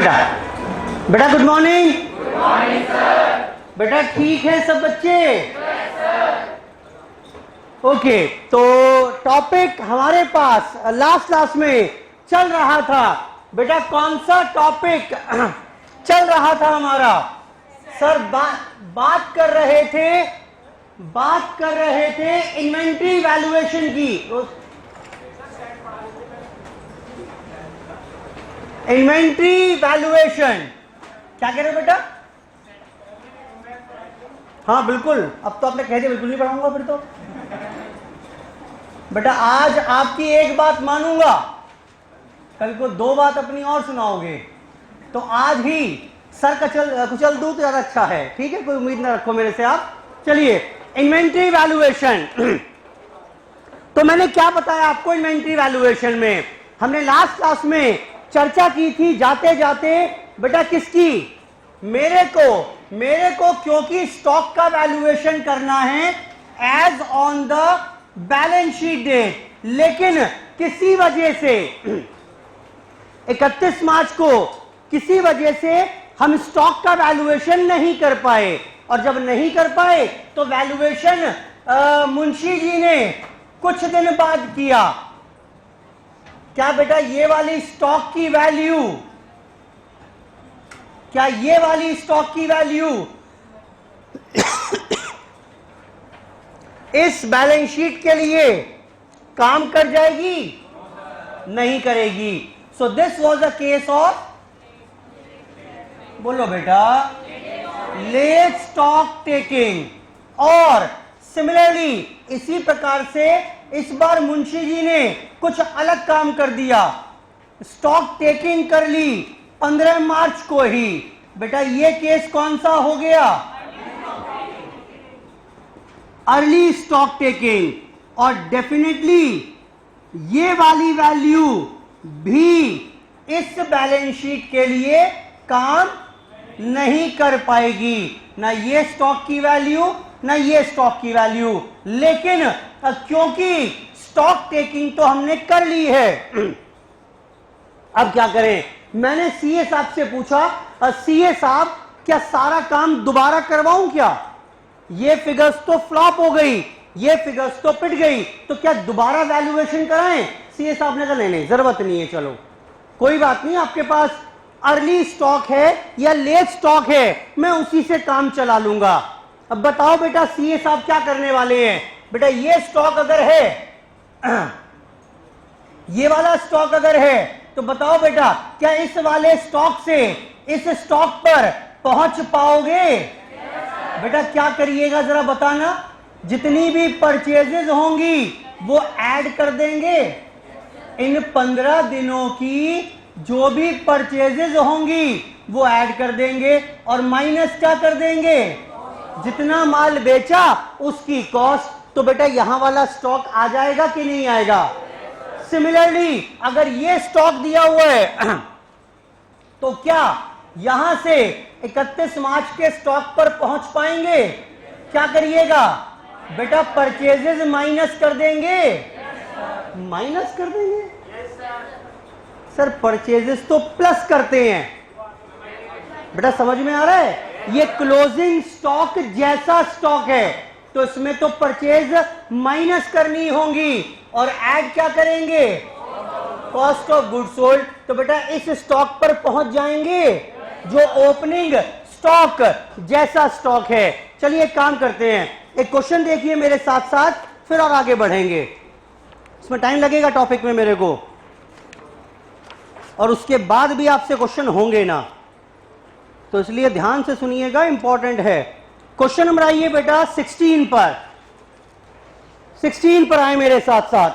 बेटा? बेटा good morning. Good morning sir. बेटा ठीक है सब बच्चे? ओके, तो टॉपिक हमारे पास लास्ट क्लास में चल रहा था। बेटा कौन सा टॉपिक चल रहा था हमारा? सर बात कर रहे थे इन्वेंट्री वैल्यूएशन की। इन्वेंट्री वैल्यूएशन क्या कह रहे हो बेटा? हाँ बिल्कुल, अब तो आपने कह दिया, बिल्कुल नहीं पढ़ाऊंगा फिर तो। बेटा आज आपकी एक बात मानूंगा, कल को दो बात अपनी और सुनाओगे, तो आज ही सर का कुचल दूं तो ज्यादा अच्छा है। ठीक है, कोई उम्मीद ना रखो मेरे से आप। चलिए इन्वेंट्री वैल्यूएशन। तो मैंने क्या बताया आपको इन्वेंट्री वैल्यूएशन में? हमने लास्ट क्लास में चर्चा की थी जाते जाते बेटा किसकी? मेरे को क्योंकि स्टॉक का वैल्यूएशन करना है as on the balance sheet date, लेकिन किसी वजह से 31 मार्च को किसी वजह से हम स्टॉक का वैल्यूएशन नहीं कर पाए, और जब नहीं कर पाए तो वैल्यूएशन मुंशी जी ने कुछ दिन बाद किया। क्या बेटा ये वाली स्टॉक की वैल्यू, क्या ये वाली स्टॉक की वैल्यू इस बैलेंस शीट के लिए काम कर जाएगी? नहीं करेगी। So this was a case of, बोलो बेटा, लेट स्टॉक टेकिंग। और सिमिलरली इसी प्रकार से इस बार मुंशी जी ने कुछ अलग काम कर दिया, स्टॉक टेकिंग कर ली 15 मार्च को ही। बेटा ये केस कौन सा हो गया? Early stock taking. और डेफिनेटली ये वाली वैल्यू भी इस बैलेंस शीट के लिए काम नहीं कर पाएगी, ना ये स्टॉक की वैल्यू ना ये स्टॉक की वैल्यू। लेकिन क्योंकि स्टॉक टेकिंग तो हमने कर ली है, अब क्या करें? मैंने सीए साहब से पूछा, सीए साहब क्या सारा काम दोबारा करवाऊं क्या? ये फिगर्स तो फ्लॉप हो गई, ये फिगर्स तो पिट गई, तो क्या दोबारा वैल्यूएशन कराएं? सीए साहब ने कहा नहीं जरूरत नहीं है, चलो कोई बात नहीं, आपके पास अर्ली स्टॉक है या लेट स्टॉक है, मैं उसी से काम चला लूंगा। अब बताओ बेटा सीए साहब क्या करने वाले हैं? बेटा ये स्टॉक अगर है, ये वाला स्टॉक अगर है, तो बताओ बेटा क्या इस वाले स्टॉक से इस स्टॉक पर पहुंच पाओगे? बेटा क्या करिएगा जरा बताना? जितनी भी परचेजेज होंगी वो ऐड कर देंगे। इन 15 दिनों की जो भी परचेजेज होंगी वो ऐड कर देंगे, और माइनस क्या कर देंगे? जितना माल बेचा उसकी कॉस्ट। तो बेटा यहां वाला स्टॉक आ जाएगा कि नहीं आएगा? सिमिलरली अगर ये स्टॉक दिया हुआ है तो क्या यहां से 31 मार्च के स्टॉक पर पहुंच पाएंगे? क्या करिएगा बेटा? परचेजेज माइनस कर देंगे। माइनस कर देंगे? सर परचेजेस तो प्लस करते हैं। बेटा समझ में आ रहा है? ये क्लोजिंग स्टॉक जैसा स्टॉक है, तो इसमें तो परचेज माइनस करनी होंगी, और ऐड क्या करेंगे? Cost of goods sold. तो बेटा इस स्टॉक पर पहुंच जाएंगे जो ओपनिंग स्टॉक जैसा स्टॉक है। चलिए एक काम करते हैं, एक क्वेश्चन देखिए मेरे साथ साथ, फिर और आगे बढ़ेंगे। इसमें टाइम लगेगा टॉपिक में मेरे को, और उसके बाद भी आपसे क्वेश्चन होंगे ना, तो इसलिए ध्यान से सुनिएगा, इंपॉर्टेंट है। क्वेश्चन नंबर आइए बेटा 16 पर। 16 पर आए मेरे साथ साथ।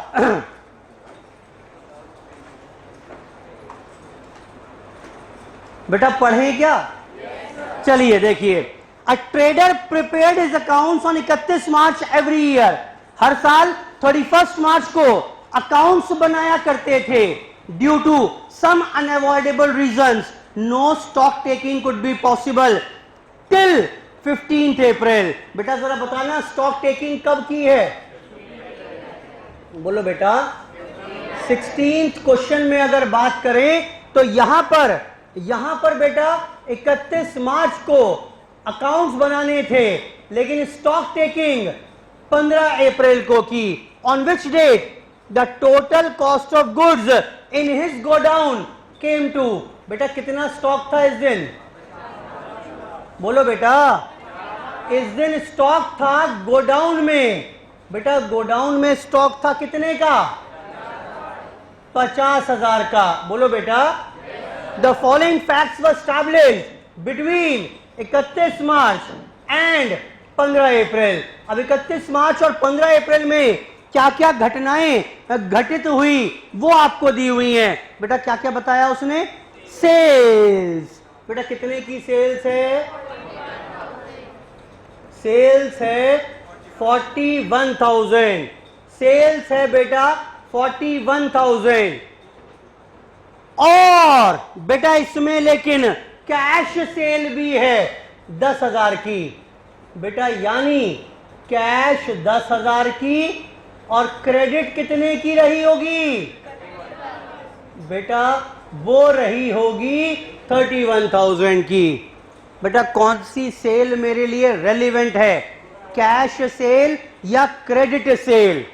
बेटा पढ़ें क्या? चलिए देखिए, a trader prepared his accounts on 31 March every year. हर साल 31 मार्च को अकाउंट्स बनाया करते थे। Due to some unavoidable reasons no stock taking could be possible till 15th April. बेटा जरा बताना स्टॉक टेकिंग कब की है? बोलो बेटा। 16th क्वेश्चन में अगर बात करें तो यहां पर यहां पर बेटा 31 मार्च को अकाउंट्स बनाने थे, लेकिन स्टॉक टेकिंग 15 अप्रैल को की। On which date the total cost of goods in his godown came to. बेटा कितना स्टॉक था इस दिन? बोलो बेटा, इस दिन स्टॉक था गोडाउन में। बेटा गोडाउन में स्टॉक था कितने का? 50,000 का। बोलो बेटा, the following facts were established between 31 March and 15 अप्रैल। अब 31 मार्च और 15 अप्रैल में क्या क्या घटनाएं घटित हुई वो आपको दी हुई हैं। बेटा क्या क्या बताया उसने? सेल्स। बेटा कितने की सेल्स है? सेल्स है 41,000। सेल्स है बेटा 41,000। और बेटा इसमें लेकिन कैश सेल भी है 10,000 की। बेटा यानी कैश 10,000 की और क्रेडिट कितने की रही होगी? बेटा वो रही होगी 31,000 की। बेटा कौन सी सेल मेरे लिए रेलिवेंट है, कैश सेल या क्रेडिट सेल?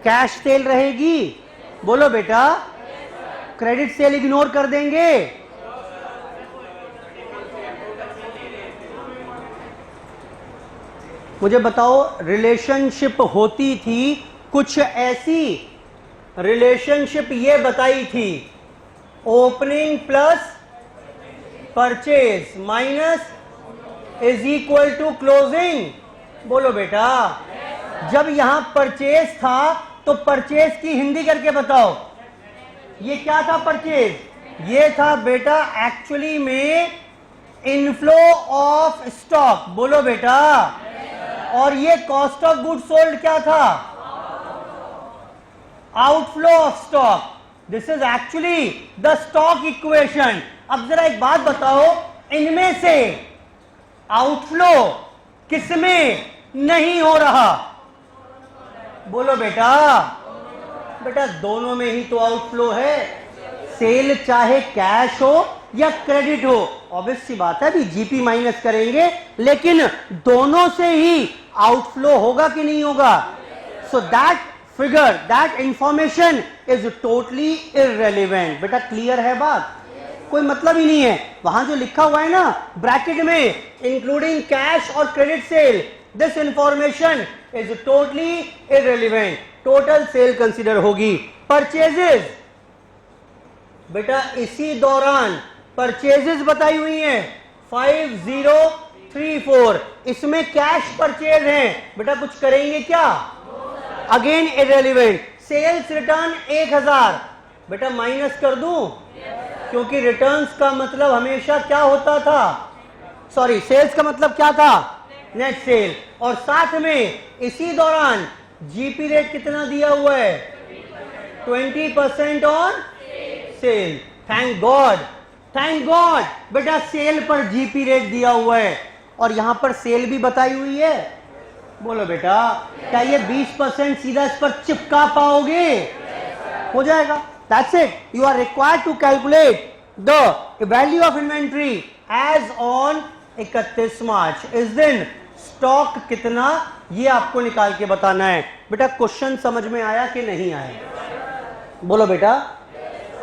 कैश सेल रहेगी। बोलो बेटा, क्रेडिट सेल इग्नोर कर देंगे। मुझे बताओ, रिलेशनशिप होती थी कुछ ऐसी। रिलेशनशिप ये बताई थी, opening plus purchase minus is equal to closing. बोलो बेटा, जब यहां परचेज था तो परचेज की हिंदी करके बताओ, ये क्या था परचेज? ये था बेटा एक्चुअली में इनफ्लो ऑफ स्टॉक। बोलो बेटा, और ये कॉस्ट ऑफ गुड सोल्ड क्या था? Outflow of stock. This is actually the stock equation. अब जरा एक बात बताओ, इनमें से आउटफ्लो किसमें नहीं हो रहा? बोलो बेटा, बेटा दोनों में ही तो आउटफ्लो है। सेल चाहे कैश हो या क्रेडिट हो, ऑब्वियस सी बात है भी जीपी माइनस करेंगे, लेकिन दोनों से ही आउटफ्लो होगा कि नहीं होगा? So that figure, that information is totally irrelevant. बेटा क्लियर है बात? कोई मतलब ही नहीं है। वहां जो लिखा हुआ है ना ब्रैकेट में, इंक्लूडिंग कैश और credit sale, this information is totally irrelevant. Total sale consider होगी। परचेजेस, बेटा इसी दौरान परचेजेस बताई हुई हैं 5034। इसमें कैश परचेज है। बेटा कुछ करेंगे क्या? Again irrelevant. Sales return 1000। बेटा माइनस कर दूं, क्योंकि रिटर्न्स का मतलब हमेशा क्या होता था? सॉरी, सेल्स का मतलब क्या था? Net cell. और साथ में इसी दौरान जीपी रेट कितना दिया हुआ है? 20% on cell. Thank God, thank God. बेटा सेल पर जीपी रेट दिया हुआ है और यहां पर सेल भी बताई हुई है। बोलो बेटा, क्या ये 20% सीधा इस पर चिपका पाओगे? हो जाएगा। That's it. You are required to calculate the value of inventory as on 31 मार्च। इस दिन स्टॉक कितना, ये आपको निकाल के बताना है। बेटा क्वेश्चन समझ में आया कि नहीं आया? बोलो बेटा,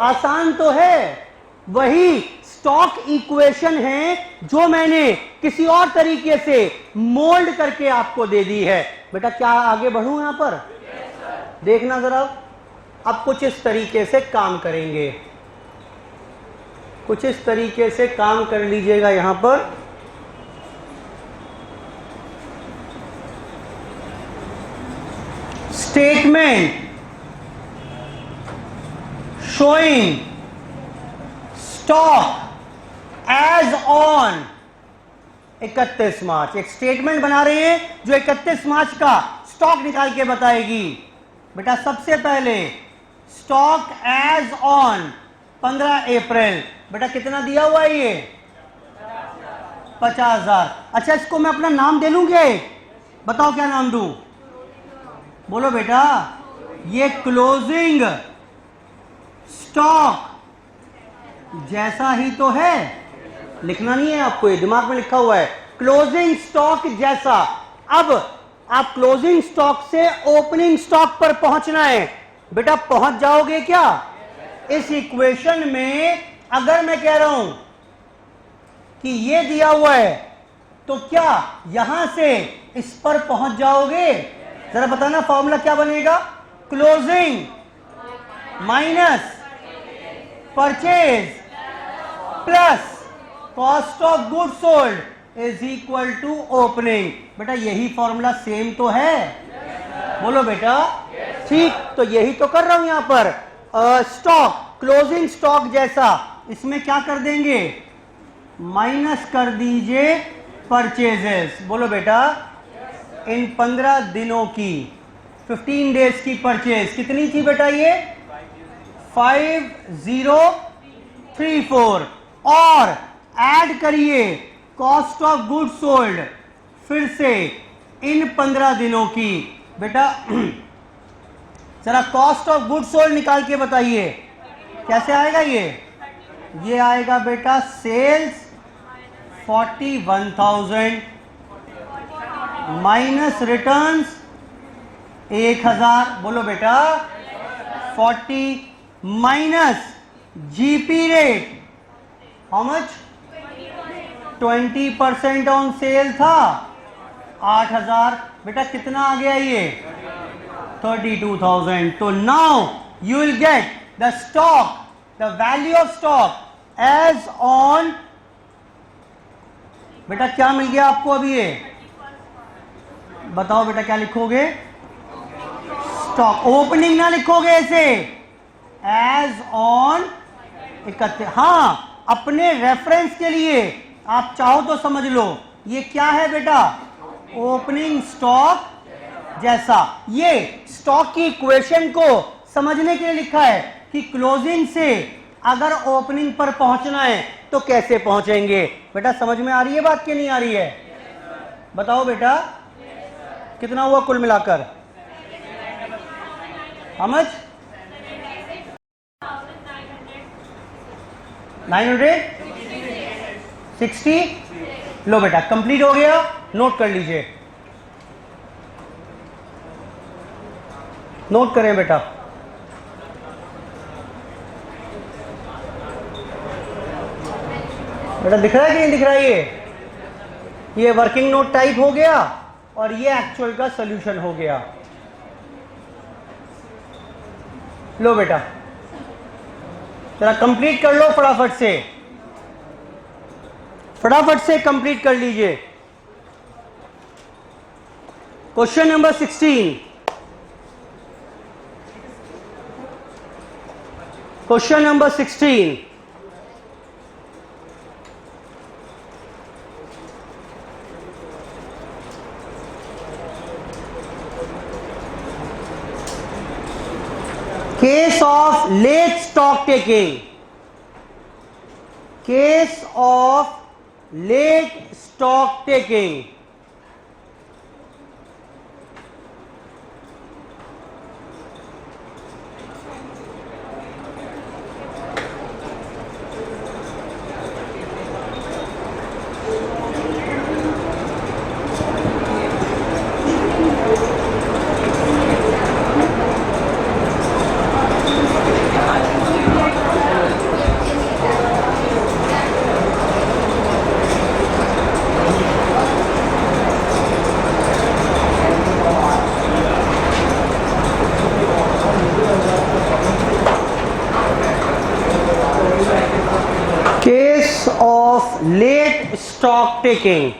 आसान तो है। वही स्टॉक इक्वेशन है जो मैंने किसी और तरीके से मोल्ड करके आपको दे दी है। बेटा क्या आगे बढ़ूं यहां पर? देखना जरा, अब कुछ इस तरीके से काम करेंगे। कुछ इस तरीके से काम कर लीजिएगा यहां पर। Statement showing stock as on 31 March. एक स्टेटमेंट बना रहे हैं जो 31 मार्च का स्टॉक निकाल के बताएगी। बेटा सबसे पहले स्टॉक एज ऑन 15 अप्रैल। बेटा कितना दिया हुआ है ये? 50,000। अच्छा इसको मैं अपना नाम दे लूं क्या? बताओ क्या नाम दूं? बोलो बेटा, ये क्लोजिंग स्टॉक जैसा ही तो है, लिखना नहीं है आपको, ये दिमाग में लिखा हुआ है, क्लोजिंग स्टॉक जैसा। अब आप क्लोजिंग स्टॉक से ओपनिंग स्टॉक पर पहुंचना है। बेटा पहुंच जाओगे क्या? इस इक्वेशन में अगर मैं कह रहा हूं कि ये दिया हुआ है तो क्या यहां से इस पर पहुंच जाओगे? जरा बताना फॉर्मूला क्या बनेगा? Closing minus purchase plus cost of good sold is equal to opening. बेटा यही फॉर्मूला सेम तो है, बोलो बेटा। ठीक, तो यही तो कर रहा हूं यहां पर। स्टॉक, क्लोजिंग स्टॉक जैसा, इसमें क्या कर देंगे? माइनस कर दीजिए परचेजेस। बोलो बेटा, इन 15 दिनों की 15 डेज की परचेज कितनी थी बेटा? ये 5034 और ऐड करिए कॉस्ट ऑफ गुड सोल्ड फिर से इन 15 दिनों की। बेटा जरा कॉस्ट ऑफ गुड सोल्ड निकाल के बताइए कैसे आएगा ये आएगा बेटा सेल्स 41,000 माइनस रिटर्न्स 1,000। बोलो बेटा 40 minus GP rate how much? 20% on sale था 8,000। बेटा कितना आ गया ये? 32,000। तो now you will get the stock, the value of stock as on. बेटा क्या मिल गया आपको अभी? ये बताओ बेटा क्या लिखोगे? स्टॉक ओपनिंग ना लिखोगे ऐसे, एज ऑन 31। हाँ, अपने रेफरेंस के लिए आप चाहो तो समझ लो ये क्या है बेटा? ओपनिंग स्टॉक जैसा। ये स्टॉक की इक्वेशन को समझने के लिए लिखा है कि क्लोजिंग से अगर ओपनिंग पर पहुंचना है तो कैसे पहुंचेंगे। बेटा समझ में आ रही है बात कि नहीं आ रही है? बताओ बेटा कितना हुआ कुल मिलाकर? How much? 960। लो बेटा कंप्लीट हो गया, नोट कर लीजिए, नोट करें बेटा। बेटा दिख रहा है कि नहीं दिख रहा है? ये वर्किंग नोट टाइप हो गया और ये एक्चुअल का सॉल्यूशन हो गया। लो बेटा जरा कंप्लीट कर लो फटाफट से, फटाफट से कंप्लीट कर लीजिए। Question number 16, question number 16, case of late stock taking, case of late stock taking. Case of late stock taking.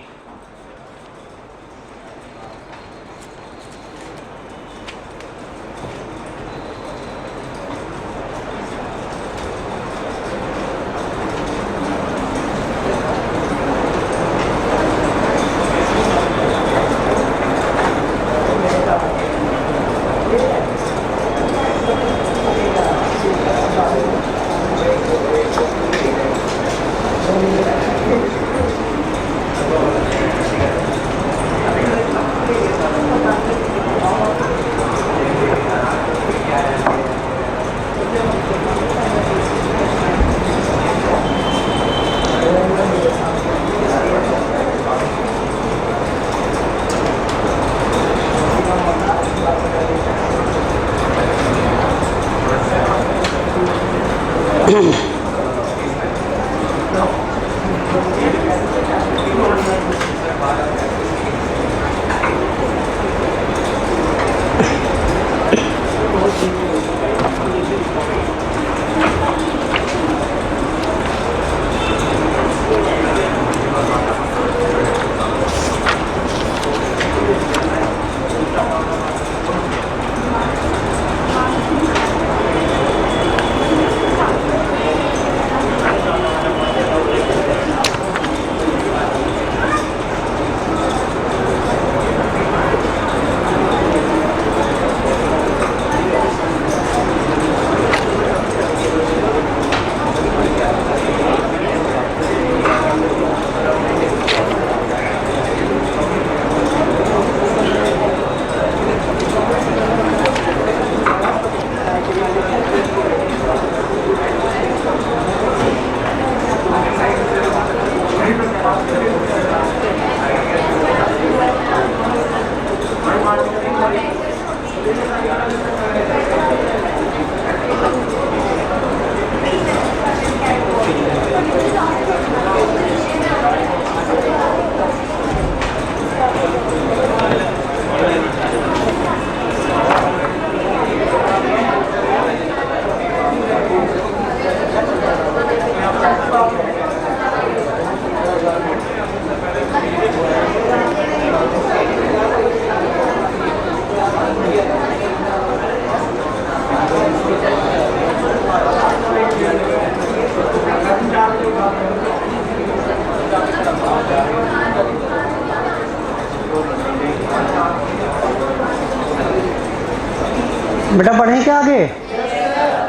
बेटा पढ़ें क्या आगे?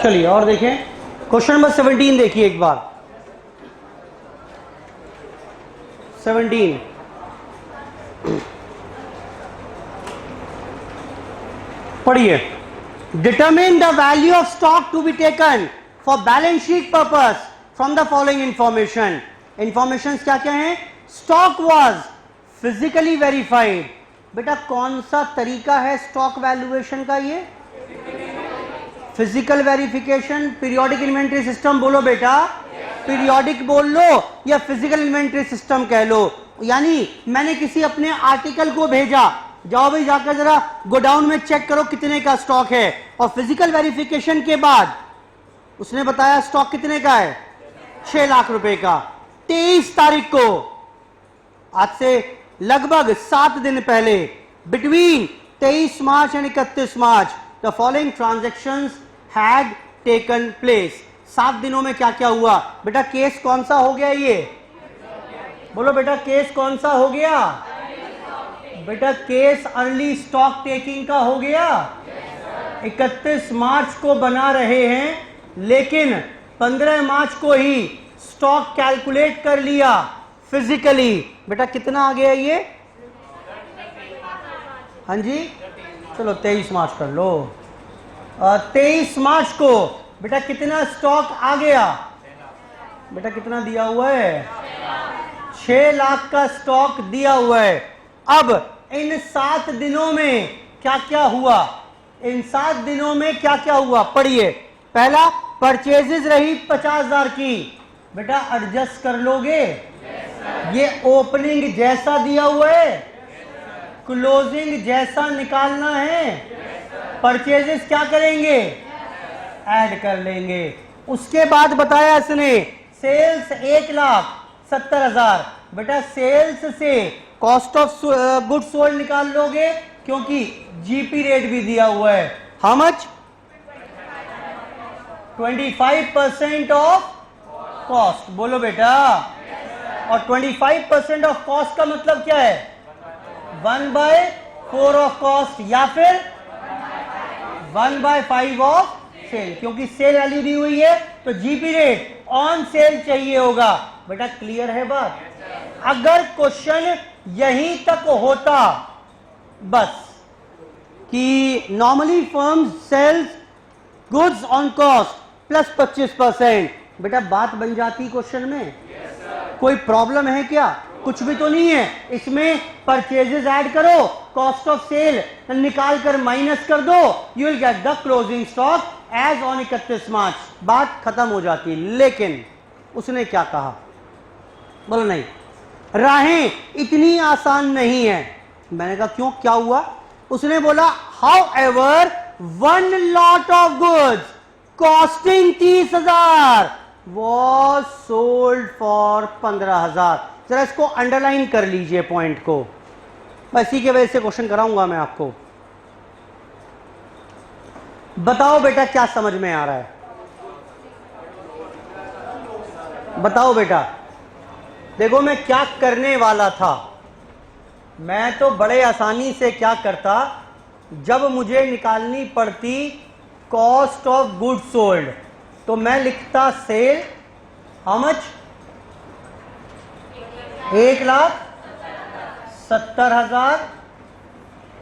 चलिए और देखें क्वेश्चन नंबर 17 देखिए एक बार। 17 पढ़िए। Determine the value of stock to be taken for balance sheet purpose from the following information. Information क्या क्या है? Stock was physically verified. बेटा कौन सा तरीका है स्टॉक वैल्यूएशन का? ये physical verification, periodic inventory system. बोलो बेटा, पीरियोडिक बोल लो या फिजिकल इन्वेंटरी सिस्टम कह लो। यानी मैंने किसी अपने आर्टिकल को भेजा, जाओ भाई जाकर जरा गोडाउन में चेक करो कितने का स्टॉक है, और फिजिकल वेरिफिकेशन के बाद उसने बताया स्टॉक कितने का है, 6 लाख रुपए का। 23 तारीख को, आज से लगभग 7 दिन पहले, between 23 March and 31 March the following transactions had taken place. 7 दिनों में क्या क्या हुआ? बेटा केस कौन सा हो गया? ये बोलो बेटा, केस कौन सा हो गया? बेटा केस अर्ली स्टॉक टेकिंग का हो गया। 31 मार्च को बना रहे हैं, लेकिन 15 मार्च को ही स्टॉक कैलकुलेट कर लिया फिजिकली। बेटा कितना आ गया ये? हाँ जी, चलो 23 मार्च कर लो। 23 मार्च को बेटा कितना स्टॉक आ गया? बेटा कितना दिया हुआ है? 6 लाख का स्टॉक दिया हुआ है। अब इन 7 दिनों में क्या क्या हुआ? इन 7 दिनों में क्या क्या हुआ पढ़िए। पहला, परचेजेस रही 50,000 की। बेटा एडजस्ट कर लोगे? ये ओपनिंग जैसा दिया हुआ है, क्लोजिंग जैसा निकालना है। परचेजेस क्या करेंगे? ऐड कर लेंगे। उसके बाद बताया इसने सेल्स 1,70,000। बेटा सेल्स से कॉस्ट ऑफ गुड्स सोल्ड निकाल लोगे, क्योंकि जीपी रेट भी दिया हुआ है। How much? 25% of cost. बोलो बेटा। और 25% ऑफ कॉस्ट का मतलब क्या है? 1/4 ऑफ कॉस्ट, या फिर 1/5 ऑफ सेल, क्योंकि सेल वैल्यू दी हुई है तो जीपी रेट ऑन सेल चाहिए होगा। बेटा क्लियर है बात? अगर क्वेश्चन यहीं तक होता बस कि normally firm sells goods on cost plus 25%, बेटा बात बन जाती क्वेश्चन में। कोई प्रॉब्लम है क्या? कुछ भी तो नहीं है। इसमें परचेजेस ऐड करो, कॉस्ट ऑफ सेल निकाल कर माइनस कर दो, you will get the closing stock as on 31 March. बात खत्म हो जाती। लेकिन उसने क्या कहा? बोलो नहीं, राहें इतनी आसान नहीं है। मैंने कहा क्यों, क्या हुआ? उसने बोला how ever one lot of goods costing 30,000 was sold for 15,000। जरा इसको अंडरलाइन कर लीजिए पॉइंट को, मैं इसी की वजह से क्वेश्चन कराऊंगा मैं आपको। बताओ बेटा क्या समझ में आ रहा है, बताओ बेटा। देखो मैं क्या करने वाला था, मैं तो बड़े आसानी से क्या करता, जब मुझे निकालनी पड़ती कॉस्ट ऑफ गुड सोल्ड तो मैं लिखता सेल हाउ मच, 1,70,000,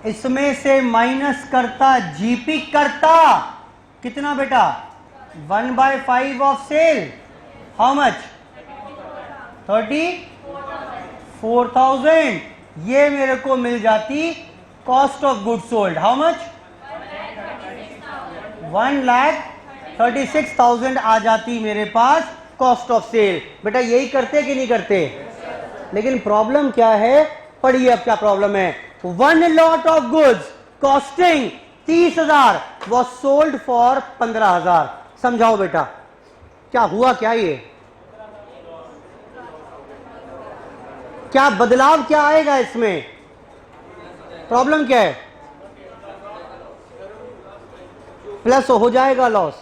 इसमें से माइनस करता जीपी करता कितना बेटा, 1/5 ऑफ सेल हाउ मच, 34,000। ये मेरे को मिल जाती cost of good sold how much, 1,36,000 आ जाती मेरे पास कॉस्ट ऑफ सेल। बेटा यही करते कि नहीं करते? लेकिन प्रॉब्लम क्या है, पढ़िए अब क्या प्रॉब्लम है। One lot of goods costing 30,000 was sold for 15,000। समझाओ बेटा क्या हुआ, क्या ये क्या बदलाव क्या आएगा इसमें, प्रॉब्लम क्या है? प्लस हो जाएगा लॉस,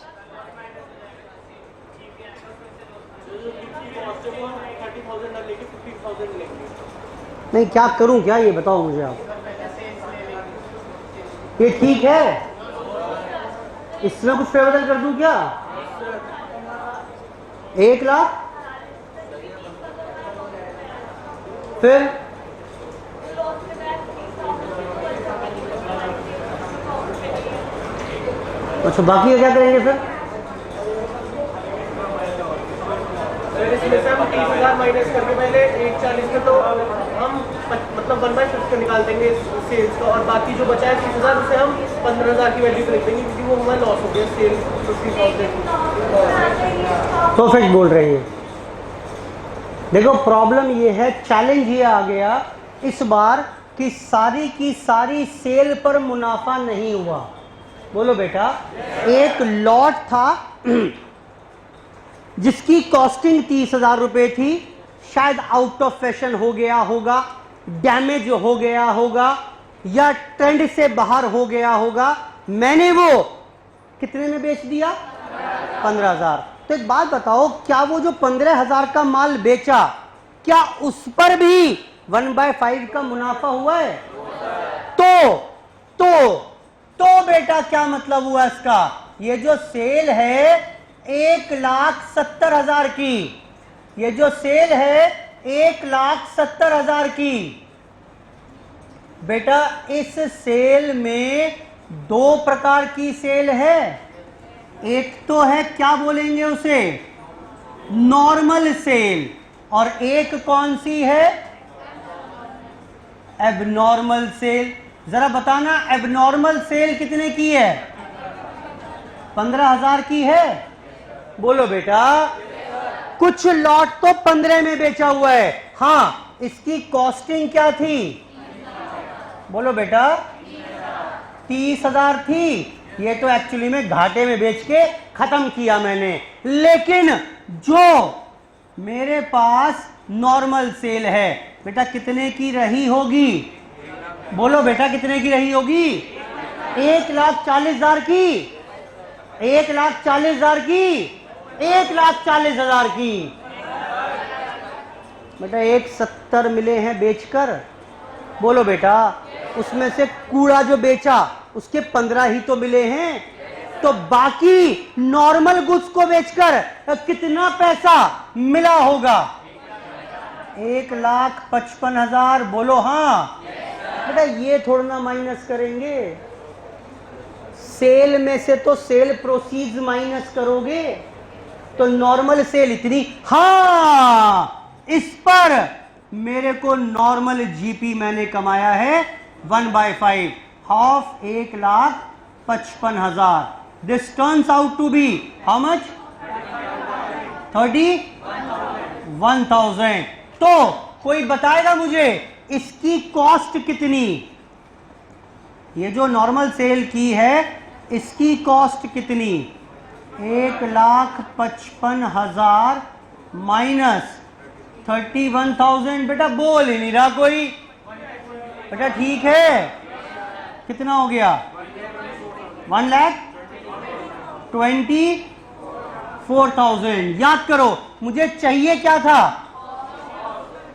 नहीं क्या करूं क्या, ये बताओ मुझे आप। ये ठीक है, इसमें कुछ फेरबदल कर दूं क्या? 1,00,000 फिर अच्छा बाकी क्या करेंगे फिर? इसमें से हम 30,000 माइनस करके पहले 1,40 में तो हम मतलब 1/5 का निकाल देंगे सेल्स का, और बाकी जो बचा है 30,000 उसे हम 15,000 की वैल्यू पे लिख देंगे क्योंकि वो हमारा लॉस हो गया सेल्स 50,000। परफेक्ट बोल रहे हैं। देखो प्रॉब्लम ये है, चैलेंज ये आ गया इस बार कि सारी की सारी सेल पर मुनाफा नहीं हुआ। बोलो बेटा, एक लॉट था जिसकी कॉस्टिंग 30,000 रुपए थी, शायद आउट ऑफ फैशन हो गया होगा, डैमेज हो गया होगा, या ट्रेंड से बाहर हो गया होगा, मैंने वो कितने में बेच दिया? 15,000। तो एक बात बताओ, क्या वो जो 15,000 का माल बेचा, क्या उस पर भी 1/5 का मुनाफा हुआ है? तो बेटा क्या मतलब हुआ इसका? ये जो सेल है 1,70,000 की, ये जो सेल है 1,70,000 की, बेटा इस सेल में दो प्रकार की सेल है। एक तो है क्या बोलेंगे उसे, नॉर्मल सेल, और एक कौन सी है, एबनॉर्मल सेल। जरा बताना एबनॉर्मल सेल कितने की है? 15,000 की है। बोलो बेटा, कुछ लॉट तो 15 में बेचा हुआ है। हाँ, इसकी कॉस्टिंग क्या थी? बोलो बेटा 30,000 थी। ये तो एक्चुअली में घाटे में बेच के खत्म किया मैंने। लेकिन जो मेरे पास नॉर्मल सेल है बेटा कितने की रही होगी? बोलो बेटा कितने की रही होगी? 1,40,000 की, 1,40,000 की, 1,40,000 की। बेटा 1,70 मिले हैं बेचकर। बोलो बेटा, उसमें से कूड़ा जो बेचा उसके 15 ही तो मिले हैं, तो बाकी नॉर्मल गुड्स को बेचकर कितना पैसा मिला होगा? 1,55,000। बोलो हाँ। बेटा ये थोड़ा ना माइनस करेंगे, सेल में से तो सेल प्रोसीड्स माइनस करोगे तो नॉर्मल सेल इतनी। हाँ, इस पर मेरे को नॉर्मल जीपी मैंने कमाया है 1/5, half 1,55,000। This turns out to be how much? 31,000। तो कोई बताएगा मुझे इसकी कॉस्ट कितनी? ये जो नॉर्मल सेल की है इसकी कॉस्ट कितनी? 1,55,000 माइनस 31,000। बेटा बोल ही नहीं रहा कोई। बेटा ठीक है, कितना हो गया? 1,24,000। याद करो मुझे चाहिए क्या था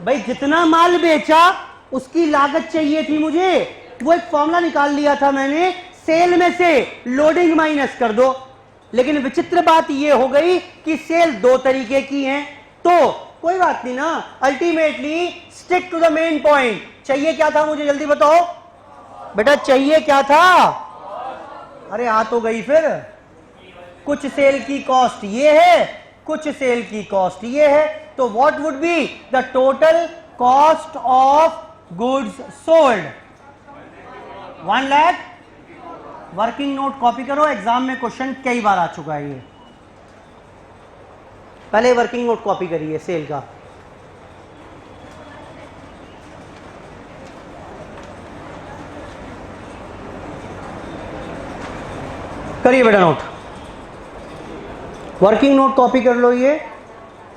भाई? जितना माल बेचा उसकी लागत चाहिए थी मुझे। वो एक फॉर्मूला निकाल लिया था मैंने, सेल में से लोडिंग माइनस कर दो। लेकिन विचित्र बात ये हो गई कि सेल दो तरीके की हैं, तो कोई बात नहीं ना, ultimately stick to the main point. चाहिए क्या था मुझे, जल्दी बताओ बेटा, चाहिए क्या था? अरे आ तो गई फिर। कुछ सेल की कॉस्ट ये है, कुछ सेल की कॉस्ट ये है, तो what would be the total cost of goods sold? 1 lakh. Working note copy करो, एग्जाम में क्वेश्चन कई बार आ चुका है ये। पहले वर्किंग नोट कॉपी करिए सेल का। करिए बेटा नोट, वर्किंग नोट कॉपी कर लो। ये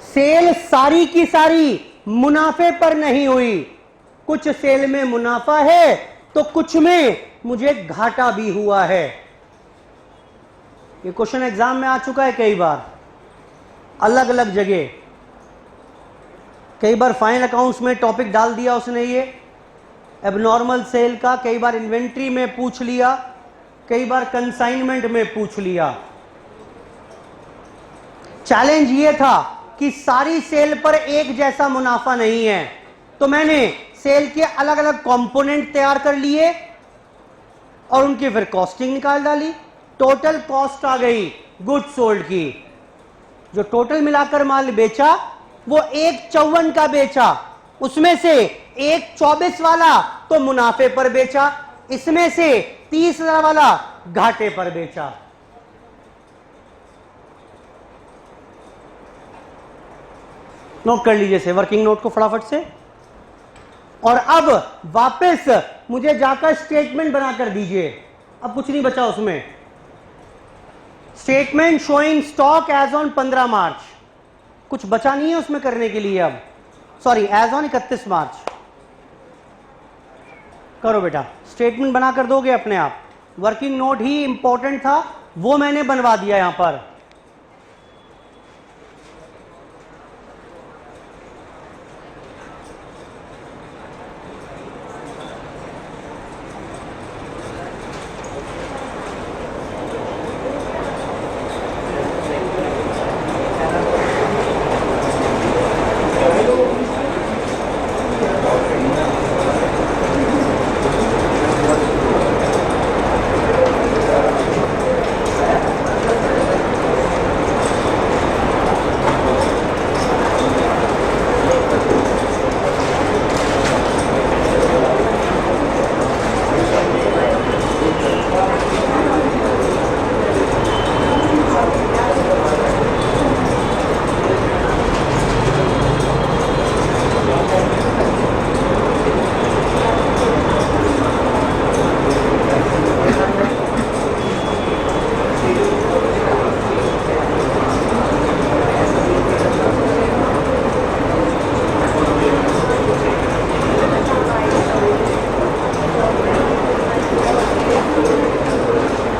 सेल सारी की सारी मुनाफे पर नहीं हुई, कुछ सेल में मुनाफा है तो कुछ में मुझे घाटा भी हुआ है। ये क्वेश्चन एग्जाम में आ चुका है कई बार, अलग अलग जगह। कई बार फाइनल अकाउंट्स में टॉपिक डाल दिया उसने ये एबनॉर्मल सेल का, कई बार इन्वेंट्री में पूछ लिया, कई बार कंसाइनमेंट में पूछ लिया। चैलेंज ये था कि सारी सेल पर एक जैसा मुनाफा नहीं है, तो मैंने सेल के अलग अलग कंपोनेंट तैयार कर लिए और उनकी फिर कॉस्टिंग निकाल डाली। टोटल कॉस्ट आ गई गुड्स सोल्ड की। जो टोटल मिलाकर माल बेचा वो 1,54 का बेचा, उसमें से 1,24 वाला तो मुनाफे पर बेचा, इसमें से 30,000 वाला घाटे पर बेचा। नोट कर लीजिए से वर्किंग नोट को फटाफट से। और अब वापस मुझे जाकर स्टेटमेंट बनाकर दीजिए। अब कुछ नहीं बचा उसमें। Statement showing stock as on 15 March, कुछ बचा नहीं है उसमें करने के लिए। अब सॉरी, एज ऑन 31 मार्च करो बेटा। स्टेटमेंट बनाकर दोगे अपने आप। वर्किंग नोट ही इंपॉर्टेंट था, वो मैंने बनवा दिया यहां पर।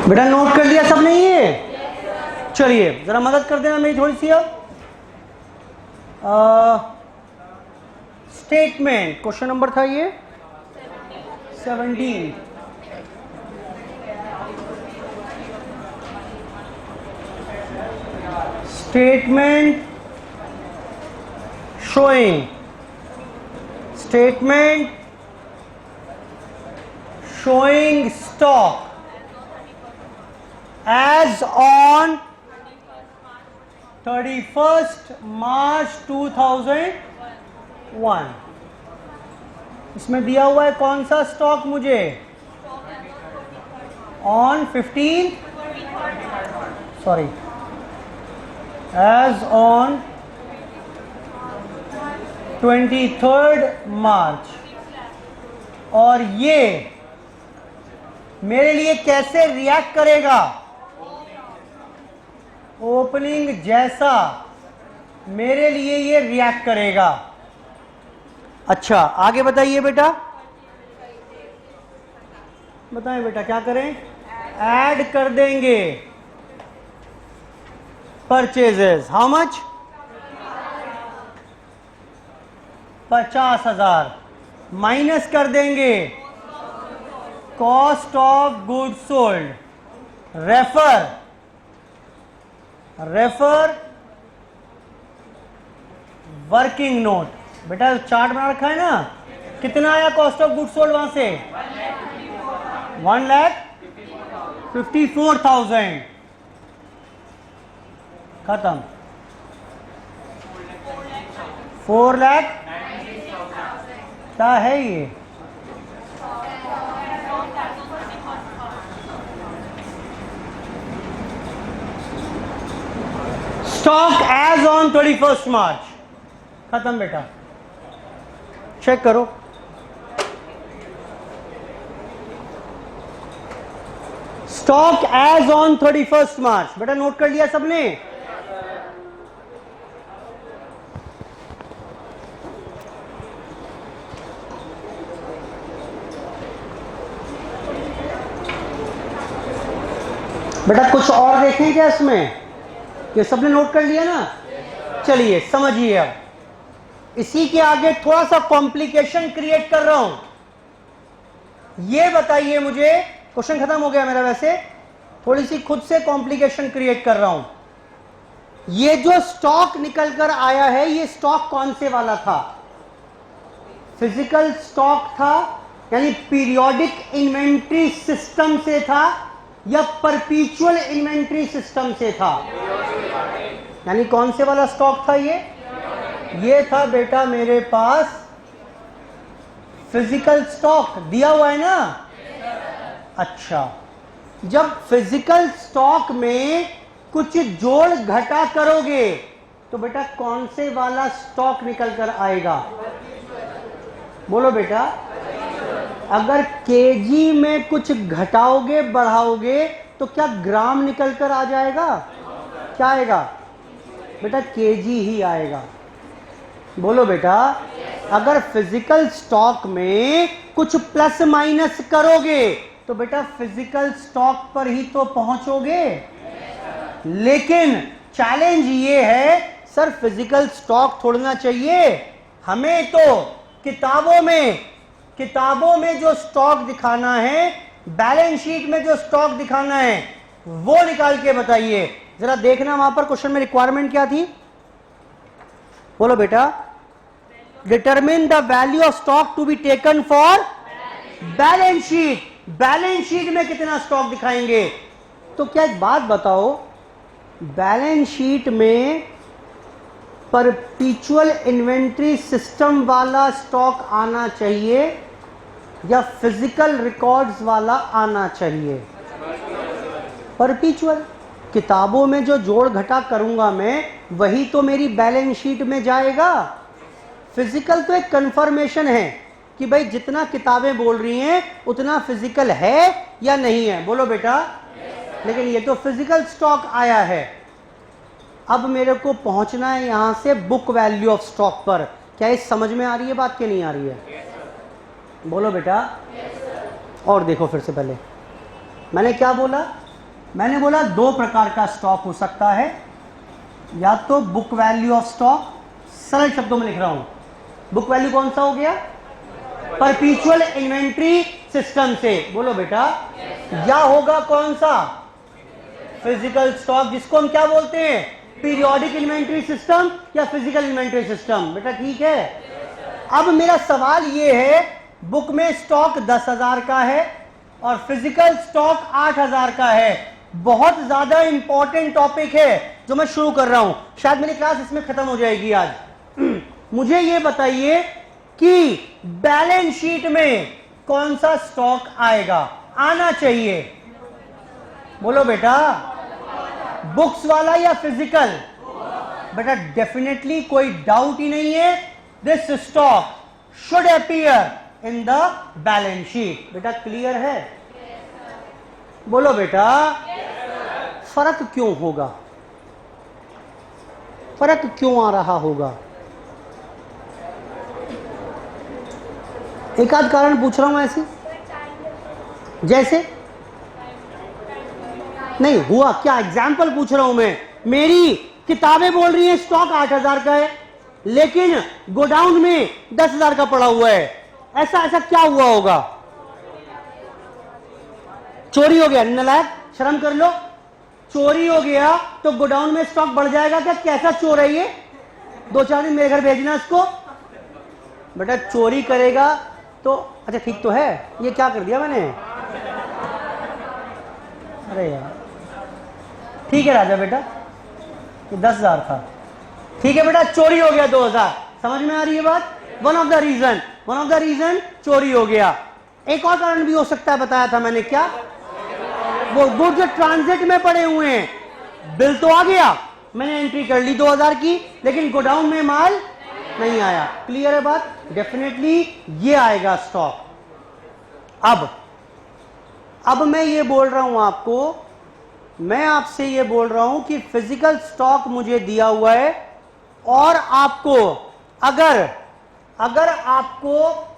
बेटा नोट कर लिया सबने ये? चलिए जरा मदद कर देना मेरी थोड़ी सी। अब स्टेटमेंट क्वेश्चन नंबर था ये 17। Statement showing stock as on 31st March 2001। इसमें दिया हुआ है कौन सा स्टॉक मुझे? ऑन 15, सॉरी, एज ऑन 23 मार्च, और ये मेरे लिए कैसे रिएक्ट करेगा? ओपनिंग जैसा मेरे लिए ये रिएक्ट करेगा। अच्छा, आगे बताइए बेटा, बताएं बेटा क्या करें? ऐड कर देंगे परचेजेस। How much? 50,000 माइनस कर देंगे cost of good sold. Refer working note. बेटा चार्ट बना रखा है ना, कितना आया कॉस्ट ऑफ गुड सोल्ड वहां से? 1,54,000 खत्म। 4 लाख क्या है ये? स्टॉक एज ऑन 21 मार्च। खत्म बेटा, चेक करो। स्टॉक एज ऑन 31 मार्च। बेटा नोट कर लिया सबने? बेटा कुछ और देखें क्या इसमें? ये सबने नोट कर लिया ना? चलिए समझिए। अब इसी के आगे थोड़ा सा कॉम्प्लिकेशन क्रिएट कर रहा हूं। ये बताइए मुझे, क्वेश्चन खत्म हो गया मेरा, वैसे थोड़ी सी खुद से कॉम्प्लिकेशन क्रिएट कर रहा हूं। ये जो स्टॉक निकल कर आया है, ये स्टॉक कौन से वाला था? फिजिकल स्टॉक था, यानी पीरियोडिक इन्वेंट्री सिस्टम से था, या परपीचुअल इन्वेंट्री सिस्टम से था? यानी कौन से वाला स्टॉक था ये था बेटा मेरे पास फिजिकल स्टॉक। दिया हुआ है ना? अच्छा, जब फिजिकल स्टॉक में कुछ जोड़ घटा करोगे तो बेटा कौन से वाला स्टॉक निकल कर आएगा? बोलो बेटा। अगर केजी में कुछ घटाओगे बढ़ाओगे तो क्या ग्राम निकल कर आ जाएगा? क्या आएगा बेटा? केजी ही आएगा। बोलो बेटा। अगर फिजिकल स्टॉक में कुछ प्लस माइनस करोगे तो बेटा फिजिकल स्टॉक पर ही तो पहुंचोगे। लेकिन चैलेंज ये है, सर फिजिकल स्टॉक थोड़ना चाहिए हमें, तो किताबों में जो स्टॉक दिखाना है, बैलेंस शीट में जो स्टॉक दिखाना है, वो निकाल के बताइए। जरा देखना वहां पर क्वेश्चन में रिक्वायरमेंट क्या थी? बोलो बेटा। Determine the value of stock to be taken for balance sheet. Balance sheet में कितना स्टॉक दिखाएंगे? तो क्या एक बात बताओ, बैलेंस शीट में परपीचुअल इन्वेंट्री सिस्टम वाला स्टॉक आना चाहिए या फिजिकल रिकॉर्ड्स वाला आना चाहिए? परपीचुअल। किताबों में जो जोड़ घटा करूंगा मैं, वही तो मेरी बैलेंस शीट में जाएगा। फिजिकल तो एक कंफर्मेशन है कि भाई जितना किताबें बोल रही हैं उतना फिजिकल है या नहीं है। बोलो बेटा। लेकिन ये तो फिजिकल स्टॉक आया है। अब मेरे को पहुंचना है यहां से बुक वैल्यू ऑफ स्टॉक पर। क्या ये समझ में आ रही है बात कि नहीं आ रही है? बोलो बेटा। और देखो फिर से पहले मैंने क्या बोला? मैंने बोला दो प्रकार का स्टॉक हो सकता है, या तो बुक वैल्यू ऑफ स्टॉक, सरल शब्दों में लिख रहा हूं, बुक वैल्यू कौन सा हो गया? परपीचुअल इन्वेंट्री सिस्टम से। बोलो बेटा। या होगा कौन सा? फिजिकल स्टॉक, जिसको हम क्या बोलते हैं? पीरियोडिक इन्वेंट्री सिस्टम या फिजिकल इन्वेंट्री सिस्टम। बेटा ठीक है। अब मेरा सवाल ये है, बुक में स्टॉक 10,000 का है और फिजिकल स्टॉक 8,000 का है। बहुत ज्यादा इंपॉर्टेंट टॉपिक है जो मैं शुरू कर रहा हूं, शायद मेरी क्लास इसमें खत्म हो जाएगी आज। मुझे ये बताइए कि बैलेंस शीट में कौन सा स्टॉक आएगा? आना चाहिए। बोलो बेटा। बुक्स वाला या फिजिकल? बेटा डेफिनेटली कोई डाउट ही नहीं है, this stock should appear in the balance sheet. बेटा क्लियर है? बोलो बेटा। फर्क क्यों होगा? फर्क क्यों आ रहा होगा? एक आध कारण पूछ रहा हूं ऐसे, जैसे नहीं हुआ क्या, एग्जाम्पल पूछ रहा हूं मैं। मेरी किताबें बोल रही हैं स्टॉक 8,000 का है, लेकिन गोडाउन में 10,000 का पड़ा हुआ है। ऐसा ऐसा क्या हुआ होगा? चोरी हो गया। नालायक, शर्म कर लो। चोरी हो गया तो गोडाउन में स्टॉक बढ़ जाएगा क्या? कैसा चोर है ये? 2-4 दिन मेरे घर भेजना इसको। बेटा चोरी करेगा तो अच्छा ठीक तो है। ये क्या कर दिया मैंने? अरे यार ठीक है राजा बेटा, ये 10,000 था। ठीक है बेटा, चोरी हो गया 2,000। समझ में आ रही है बात? वन ऑफ द रीजन चोरी हो गया। एक और कारण भी हो सकता है, बताया था मैंने। क्या? वो गुड्स जो ट्रांजिट में पड़े हुए हैं, बिल तो आ गया, मैंने एंट्री कर ली 2,000 की, लेकिन गोडाउन में माल नहीं आया। क्लियर है बात? डेफिनेटली ये आएगा स्टॉक। अब मैं ये बोल रहा हूं आपको, मैं आपसे ये बोल रहा हूं कि फिजिकल स्टॉक मुझे दिया हुआ है, और आपको अगर आपको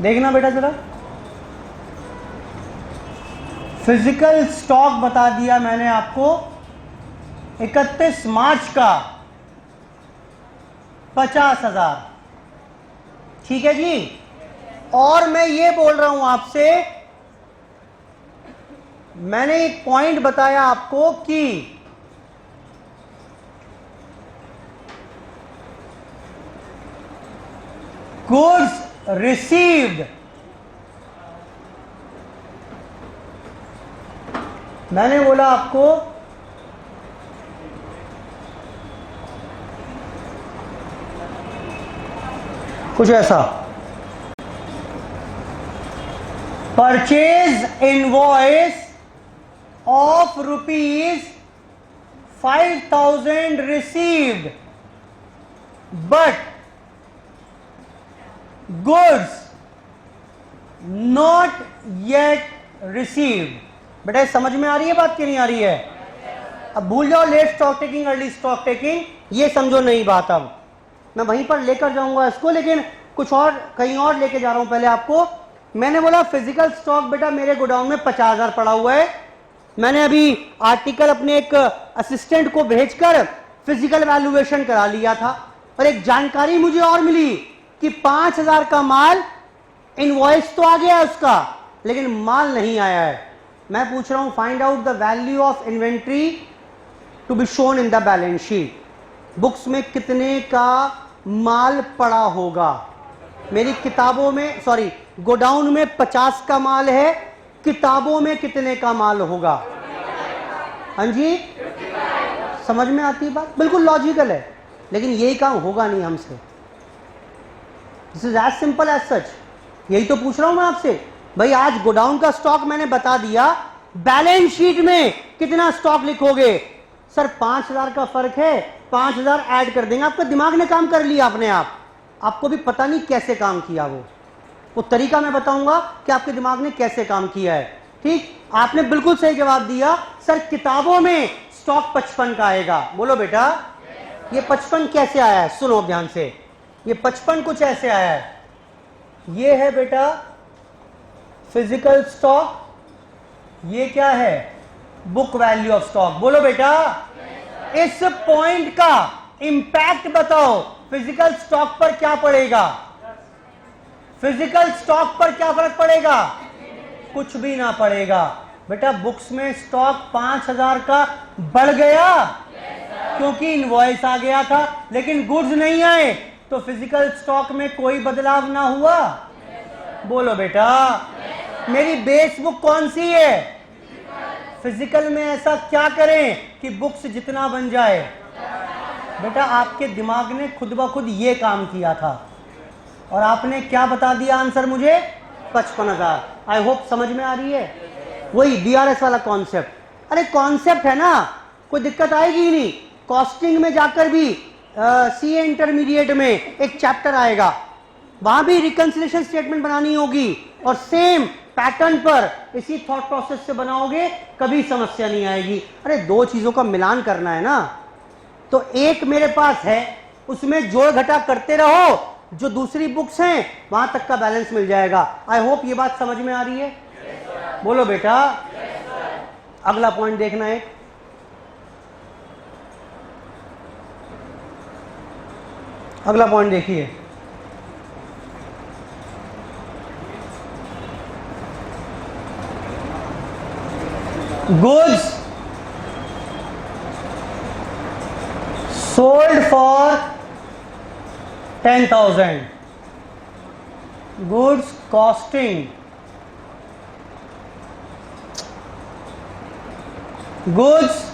देखना बेटा जरा, फिजिकल स्टॉक बता दिया मैंने आपको 31 मार्च का 50,000। ठीक है जी? और मैं ये बोल रहा हूं आपसे, मैंने एक पॉइंट बताया आपको कि गुड्स रिसीव्ड, मैंने बोला आपको कुछ ऐसा, purchase invoice of ₹5,000 received, but goods not yet received. बेटा समझ में आ रही है बात कि नहीं आ रही है? अब भूल जाओ late stock taking, early stock taking, ये समझो नई बात। अब मैं वहीं पर लेकर जाऊंगा इसको, लेकिन कुछ और कहीं और लेके जा रहा हूं। पहले आपको मैंने बोला फिजिकल स्टॉक बेटा मेरे गोडाउन में 50,000 पड़ा हुआ है। मैंने अभी आर्टिकल अपने एक असिस्टेंट को भेजकर फिजिकल वैल्यूएशन करा लिया था, और एक जानकारी मुझे और मिली कि 5,000 का माल इनवॉइस तो आ गया है उसका, लेकिन माल नहीं आया है। मैं पूछ रहा हूं find out the value of inventory to be shown in the balance sheet. Books में कितने का माल पड़ा होगा? मेरी किताबों में, सॉरी गोडाउन में 50 का माल है, किताबों में कितने का माल होगा? हाँ जी, समझ में आती बात? बिल्कुल लॉजिकल है, लेकिन यही काम होगा नहीं हमसे। This is as simple as such. यही तो पूछ रहा हूं मैं आपसे। भाई आज गोडाउन का स्टॉक मैंने बता दिया, बैलेंस शीट में कितना स्टॉक लिखोगे? सर 5,000 का फर्क है, 5,000 ऐड कर देंगे। आपका दिमाग ने काम कर लिया अपने आप, आपको भी पता नहीं कैसे काम किया। वो तरीका मैं बताऊंगा कि आपके दिमाग ने कैसे काम किया है। ठीक, आपने बिल्कुल सही जवाब दिया। सर किताबों में स्टॉक 55 का आएगा। बोलो बेटा ये 55 कैसे आया है? सुनो ध्यान से, ये 55 कुछ ऐसे आया है। ये है बेटा फिजिकल स्टॉक, ये क्या है? Book value of stock. बोलो बेटा इस पॉइंट का इंपैक्ट बताओ, फिजिकल स्टॉक पर क्या पड़ेगा? फिजिकल स्टॉक पर क्या फर्क पड़ेगा? कुछ भी ना पड़ेगा। बेटा बुक्स में स्टॉक 5,000 का बढ़ गया क्योंकि इनवॉइस आ गया था, लेकिन गुड्स नहीं आए, तो फिजिकल स्टॉक में कोई बदलाव ना हुआ। बोलो बेटा मेरी बेस बुक कौन सी है? फिजिकल में ऐसा क्या करें कि बुक्स जितना बन जाए? बेटा आपके दिमाग ने खुद ब खुद ये काम किया था, और आपने क्या बता दिया आंसर मुझे? 55,000। आई होप समझ में आ रही है। वही बीआरएस वाला कॉन्सेप्ट। अरे कॉन्सेप्ट है ना, कोई दिक्कत आएगी ही नहीं। कॉस्टिंग में जाकर भी सीए इंटरमीडिएट में एक चैप्टर आएगा, वहां भी रिकंसिलिएशन स्टेटमेंट बनानी होगी और सेम पैटर्न पर इसी थॉट प्रोसेस से बनाओगे, कभी समस्या नहीं आएगी। अरे दो चीजों का मिलान करना है ना, तो एक मेरे पास है उसमें जोड़ घटा करते रहो, जो दूसरी बुक्स हैं वहां तक का बैलेंस मिल जाएगा। आई होप ये बात समझ में आ रही है। बोलो बेटा। अगला पॉइंट देखना है, अगला पॉइंट देखिए। goods sold for 10,000, goods costing, goods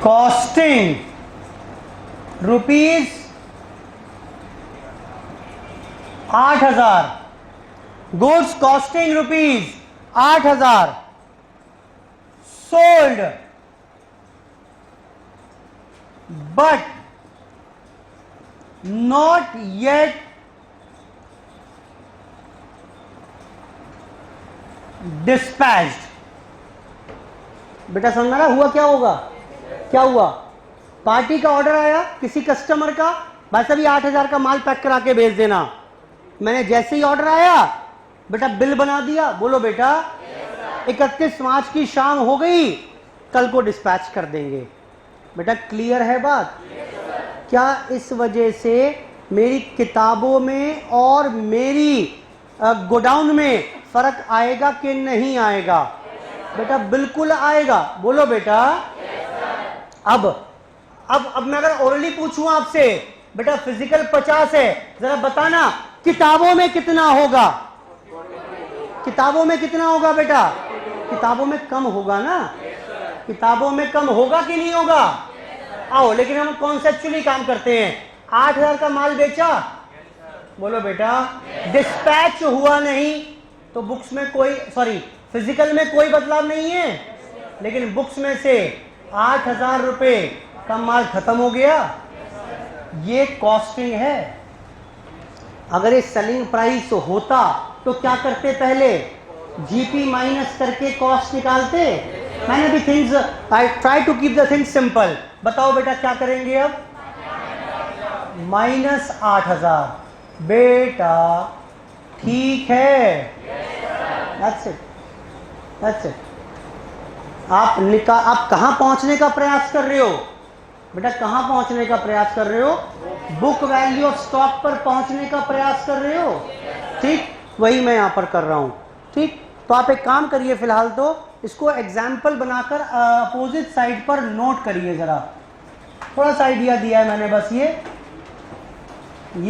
costing rupees 8,000, goods costing rupees 8,000 sold but not yet dispatched। बेटा समझ रहा हुआ क्या होगा? क्या हुआ? पार्टी का ऑर्डर आया किसी कस्टमर का, भाई साहब 8,000 का माल पैक करा के भेज देना। मैंने जैसे ही ऑर्डर आया बेटा बिल बना दिया। बोलो बेटा। 31 मार्च की शाम हो गई, कल को डिस्पैच कर देंगे। बेटा क्लियर है बात? क्या इस वजह से मेरी किताबों में और मेरी गोडाउन में फर्क आएगा कि नहीं आएगा? बेटा बिल्कुल आएगा। बोलो बेटा। अब मैं अगर ओरली पूछूं आपसे, बेटा फिजिकल 50 है, जरा बताना किताबों में कितना होगा? किताबों में कितना होगा बेटा? किताबों में कम होगा ना? किताबों में कम होगा कि नहीं होगा? आओ, लेकिन हम कॉन्सेप्चुअली काम करते हैं। 8,000 का माल बेचा, बोलो बेटा, डिस्पैच हुआ नहीं तो बुक्स में कोई, सॉरी फिजिकल में कोई बदलाव नहीं है, लेकिन बुक्स में से 8,000 रुपए का माल खत्म हो गया, ये कॉस्टिंग है। अगर ये सेलिंग प्राइस होता तो क्या करते? पहले जीपी माइनस करके कॉस्ट निकालते। मैंने भी things, I try to keep the things simple. बताओ बेटा क्या करेंगे अब? माइनस 8,000। बेटा ठीक है, that's it, that's it। आप कहां पहुंचने का प्रयास कर रहे हो? बेटा कहां पहुंचने का प्रयास कर रहे हो? बुक वैल्यू ऑफ स्टॉक पर पहुंचने का प्रयास कर रहे हो। ठीक, वही मैं यहां पर कर रहा हूं। ठीक, तो आप एक काम करिए, फिलहाल तो इसको एग्जाम्पल बनाकर अपोजिट साइड पर नोट करिए। जरा थोड़ा सा आइडिया दिया है मैंने, बस ये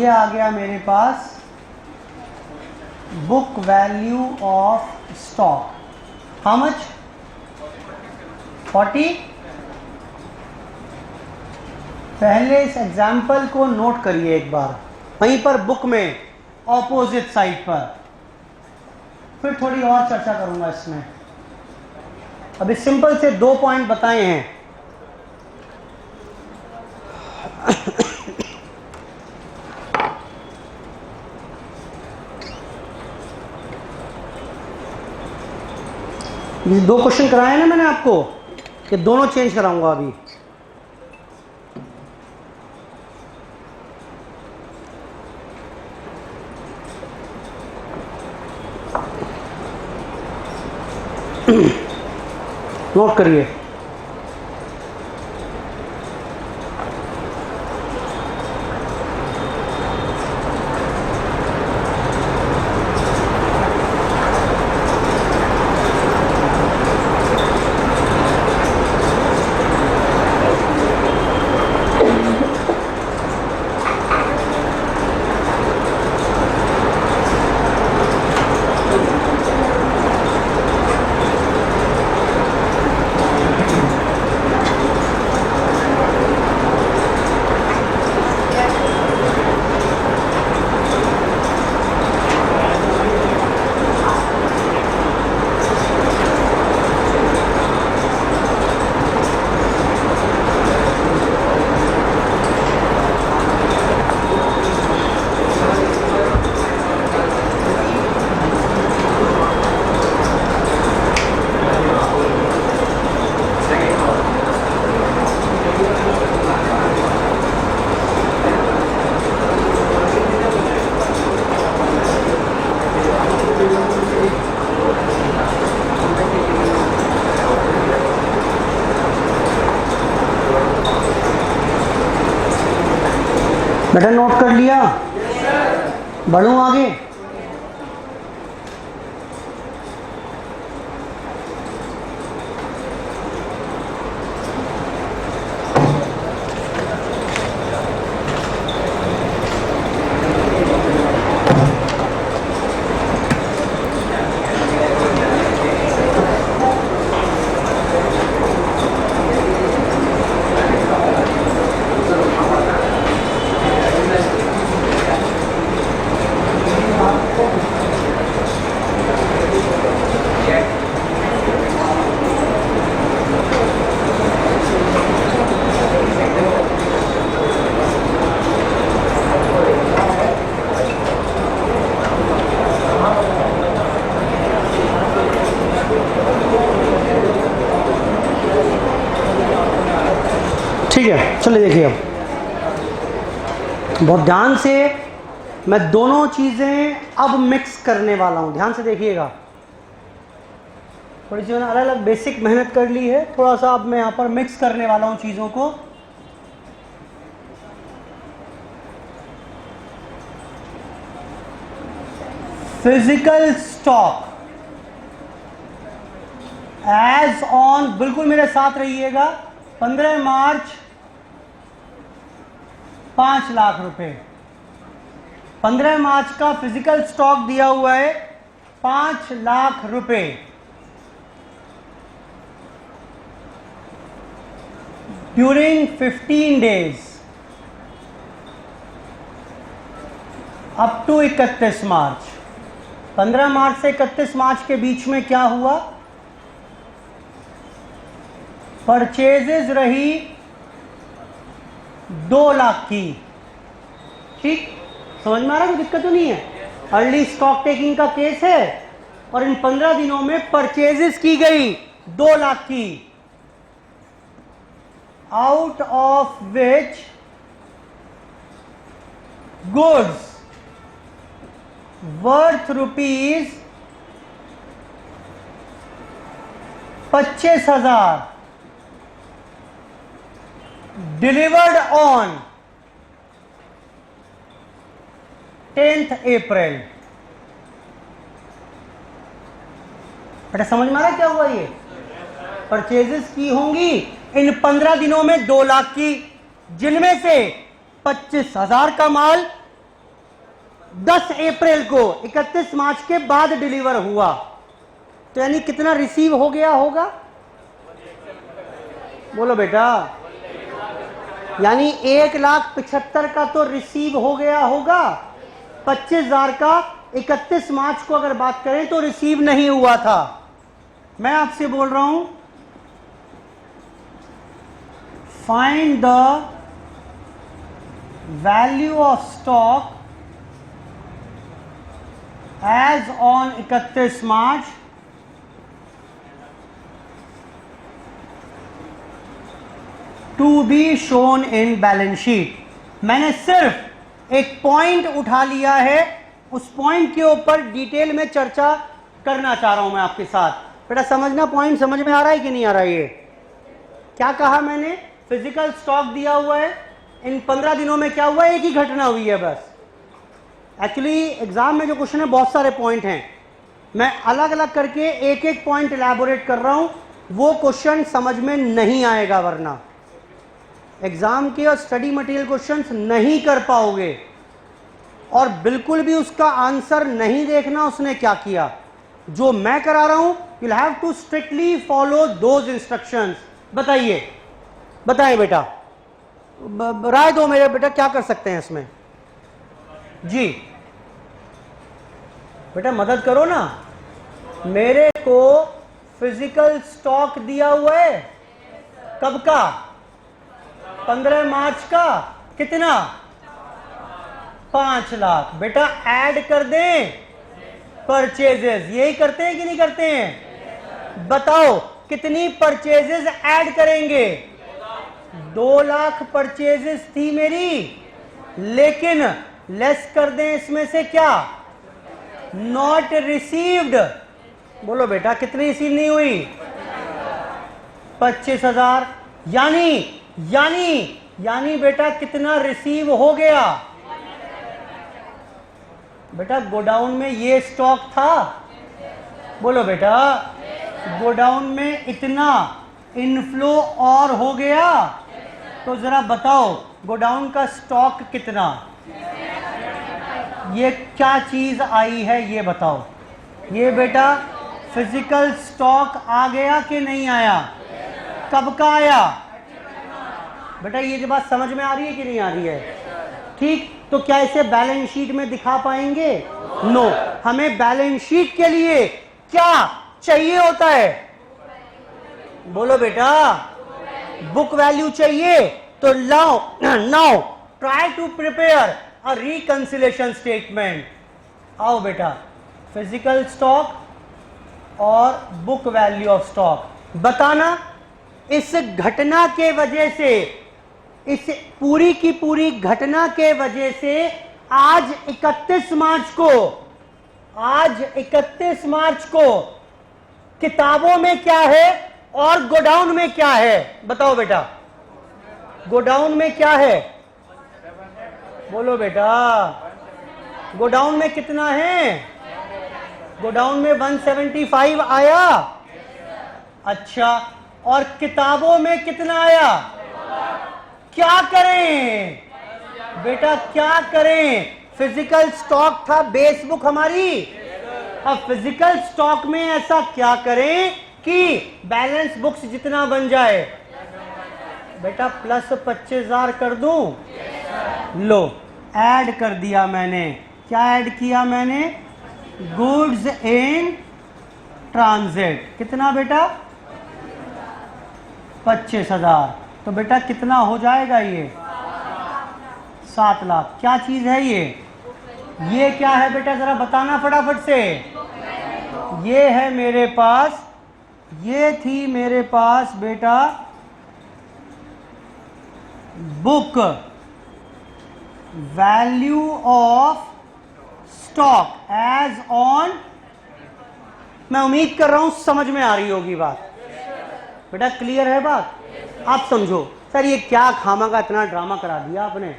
आ गया मेरे पास book value of stock. How much? 40। पहले इस एग्जाम्पल को नोट करिए एक बार, वहीं पर बुक में ऑपोजिट साइड पर, फिर थोड़ी और चर्चा करूंगा इसमें। अभी सिंपल से 2 पॉइंट बताए हैं। ये 2 क्वेश्चन कराए ना मैंने आपको, कि दोनों चेंज कराऊंगा अभी। नोट करिए। बेटा नोट कर लिया? बढ़ूं आगे? ठीक है, चलिए देखिए अब बहुत ध्यान से मैं दोनों चीज़ें अब मिक्स करने वाला हूं। ध्यान से देखिएगा, थोड़ी सी मैंने अलग अलग बेसिक मेहनत कर ली है, थोड़ा सा अब मैं यहाँ पर मिक्स करने वाला हूं चीज़ों को। फिजिकल स्टॉक एज ऑन, बिल्कुल मेरे साथ रहिएगा, 15 मार्च 5 लाख रुपए। 15 मार्च का फिजिकल स्टॉक दिया हुआ है 5 लाख रुपए। ड्यूरिंग 15 डेज अप टू 31 मार्च। 15 मार्च से 31 मार्च के बीच में क्या हुआ? परचेजेस रही 2 लाख की। ठीक, समझ में आ रहा है? कोई दिक्कत तो नहीं है? अर्ली स्टॉक टेकिंग का केस है और इन 15 दिनों में परचेजेस की गई 2 लाख की, out of which goods worth rupees 25,000 delivered on 10th अप्रैल। बेटा समझ में आ रहा है क्या हुआ? ये परचेजेस की होंगी इन 15 दिनों में 2 लाख की, जिनमें से 25,000 का माल 10 अप्रैल को 31 मार्च के बाद डिलीवर हुआ। तो यानी कितना रिसीव हो गया होगा? बोलो बेटा, यानी 1,75,000 का तो रिसीव हो गया होगा। 25,000 का 31 मार्च को अगर बात करें तो रिसीव नहीं हुआ था। मैं आपसे बोल रहा हूं, find the value of stock as on 31 March to be shown in balance sheet. मैंने सिर्फ एक पॉइंट उठा लिया है, उस पॉइंट के ऊपर डिटेल में चर्चा करना चाह रहा हूं मैं आपके साथ। बेटा समझना, पॉइंट समझ में आ रहा है कि नहीं आ रहा है? ये क्या कहा मैंने? फिजिकल स्टॉक दिया हुआ है, इन 15 दिनों में क्या हुआ? एक ही घटना हुई है बस। एक्चुअली एग्जाम में जो क्वेश्चन है बहुत सारे पॉइंट हैं, मैं अलग अलग करके एक एक पॉइंट इलैबोरेट कर रहा हूं। वो क्वेश्चन समझ में नहीं आएगा, वरना एग्जाम के और स्टडी मटेरियल क्वेश्चंस नहीं कर पाओगे। और बिल्कुल भी उसका आंसर नहीं देखना उसने क्या किया। जो मैं करा रहा हूं, you will have to strictly follow those instructions. बताइए, बताएं बेटा, राय दो मेरे बेटा, क्या कर सकते हैं इसमें? जी बेटा मदद करो ना। मेरे को फिजिकल स्टॉक दिया हुआ है, कब का? 15 मार्च का। कितना? 5 लाख। बेटा ऐड कर दें परचेजेस, यही करते हैं कि नहीं करते हैं? बताओ कितनी परचेजेस ऐड करेंगे? 2 लाख परचेजेस थी मेरी, लेकिन लेस कर दें इसमें से क्या? Not received. बोलो बेटा कितनी रिसीव नहीं हुई? 25,000। यानी यानी बेटा कितना रिसीव हो गया? बेटा गोडाउन में ये स्टॉक था, बोलो बेटा, गोडाउन में इतना इनफ्लो और हो गया, तो जरा बताओ गोडाउन का स्टॉक कितना? ये क्या चीज आई है ये बताओ। ये बेटा फिजिकल स्टॉक आ गया कि नहीं आया? कब का आया? बेटा ये बात समझ में आ रही है कि नहीं आ रही है? ठीक, तो क्या इसे बैलेंस शीट में दिखा पाएंगे? नो। हमें बैलेंस शीट के लिए क्या चाहिए होता है? बोलो बेटा, बुक वैल्यू चाहिए। तो now try to prepare a reconciliation statement. आओ बेटा, फिजिकल स्टॉक और बुक वैल्यू ऑफ स्टॉक बताना। इस घटना के वजह से, इस पूरी की पूरी घटना के वजह से आज 31 मार्च को किताबों में क्या है और गोडाउन में क्या है? बताओ बेटा, गोडाउन में क्या है? बोलो बेटा, गोडाउन में कितना है? गोडाउन में 175 आया। अच्छा, और किताबों में कितना आया? क्या करें बेटा, क्या करें? फिजिकल स्टॉक था बेस बुक हमारी। अब फिजिकल स्टॉक में ऐसा क्या करें कि बैलेंस बुक्स जितना बन जाए? बेटा प्लस 25,000 कर दूं? लो, ऐड कर दिया मैंने। क्या ऐड किया मैंने? Goods in transit. कितना बेटा? 25,000। तो बेटा कितना हो जाएगा ये? 7 लाख। क्या चीज है ये? ये क्या है बेटा, जरा बताना फटाफट से। ये है मेरे पास, ये थी मेरे पास बेटा book value of stock as on. मैं उम्मीद कर रहा हूं समझ में आ रही होगी बात। बेटा क्लियर है बात? आप समझो। सर ये क्या खामा का इतना ड्रामा करा दिया आपने?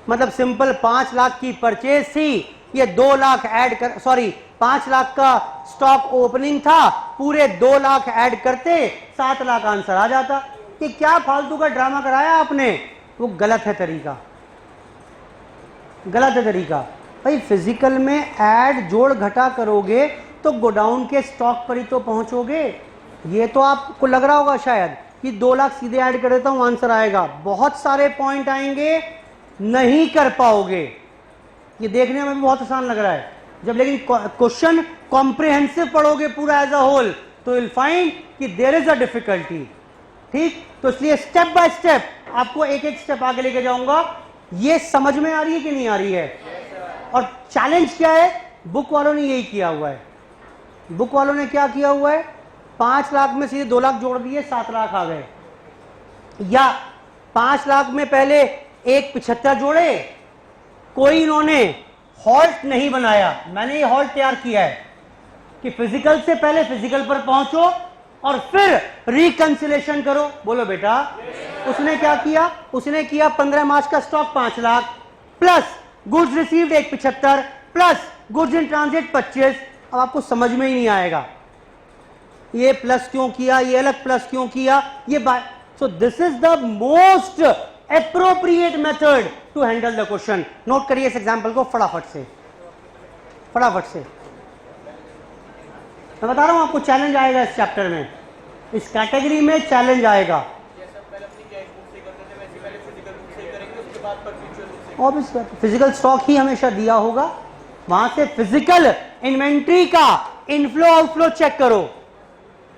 मतलब सिंपल 5 लाख की परचेज थी, ये 2 लाख ऐड कर, सॉरी 5 लाख का स्टॉक ओपनिंग था, पूरे 2 लाख ऐड करते 7 लाख आंसर आ जाता। कि क्या फालतू का ड्रामा कराया आपने? वो गलत है तरीका, गलत है तरीका। भाई फिजिकल में ऐड जोड़ घटा करोगे तो गोडाउन के स्टॉक पर ही तो पहुंचोगे। ये तो आपको लग रहा होगा शायद कि 2 लाख सीधे ऐड कर देता हूं आंसर आएगा। बहुत सारे पॉइंट आएंगे, नहीं कर पाओगे। ये देखने में भी बहुत आसान लग रहा है, जब लेकिन क्वेश्चन कॉम्प्रिहेंसिव पढ़ोगे पूरा एज अ होल तो विल फाइंड कि देयर इज अ डिफिकल्टी। ठीक, तो इसलिए स्टेप बाय स्टेप आपको एक एक स्टेप आगे लेके जाऊंगा। ये समझ में आ रही है कि नहीं आ रही है? और चैलेंज क्या है? बुक वालों ने यही किया हुआ है। बुक वालों ने क्या किया हुआ है? 5 लाख में सीधे 2 लाख जोड़ दिए, 7 लाख आ गए। या 5 लाख में पहले 175 जोड़े, कोई इन्होंने हॉल्ट नहीं बनाया। मैंने ये हॉल्ट तैयार किया है कि फिजिकल से पहले फिजिकल पर पहुंचो और फिर रिकंसिलेशन करो। बोलो बेटा, उसने क्या किया? उसने किया 15 मार्च का stock 5 lakh plus goods received 175 plus goods in transit 25। अब आपको समझ में ही नहीं आएगा ये प्लस क्यों किया, ये अलग प्लस क्यों किया, ये बात। So this is the most appropriate method to handle the question. Note करिए इस एग्जांपल को फटाफट से, फटाफट से। मैं बता रहा हूं आपको चैलेंज आएगा इस चैप्टर में, इस कैटेगरी में चैलेंज आएगा। ऑब्वियसली फिजिकल स्टॉक ही हमेशा दिया होगा, वहां से फिजिकल इन्वेंट्री का इनफ्लो आउटफ्लो चेक करो,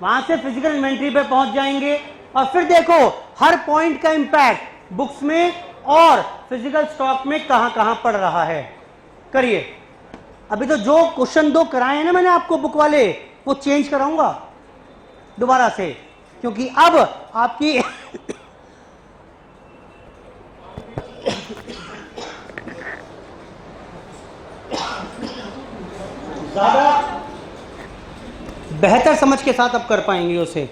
वहां से फिजिकल इन्वेंट्री पे पहुंच जाएंगे और फिर देखो हर पॉइंट का इंपैक्ट बुक्स में और फिजिकल स्टॉक में कहां कहां पड़ रहा है। करिए। अभी तो जो क्वेश्चन 2 कराए हैं ना मैंने आपको बुक वाले, वो चेंज कराऊंगा दोबारा से, क्योंकि अब आपकी ज्यादा बेहतर समझ के साथ अब कर पाएंगे उसे।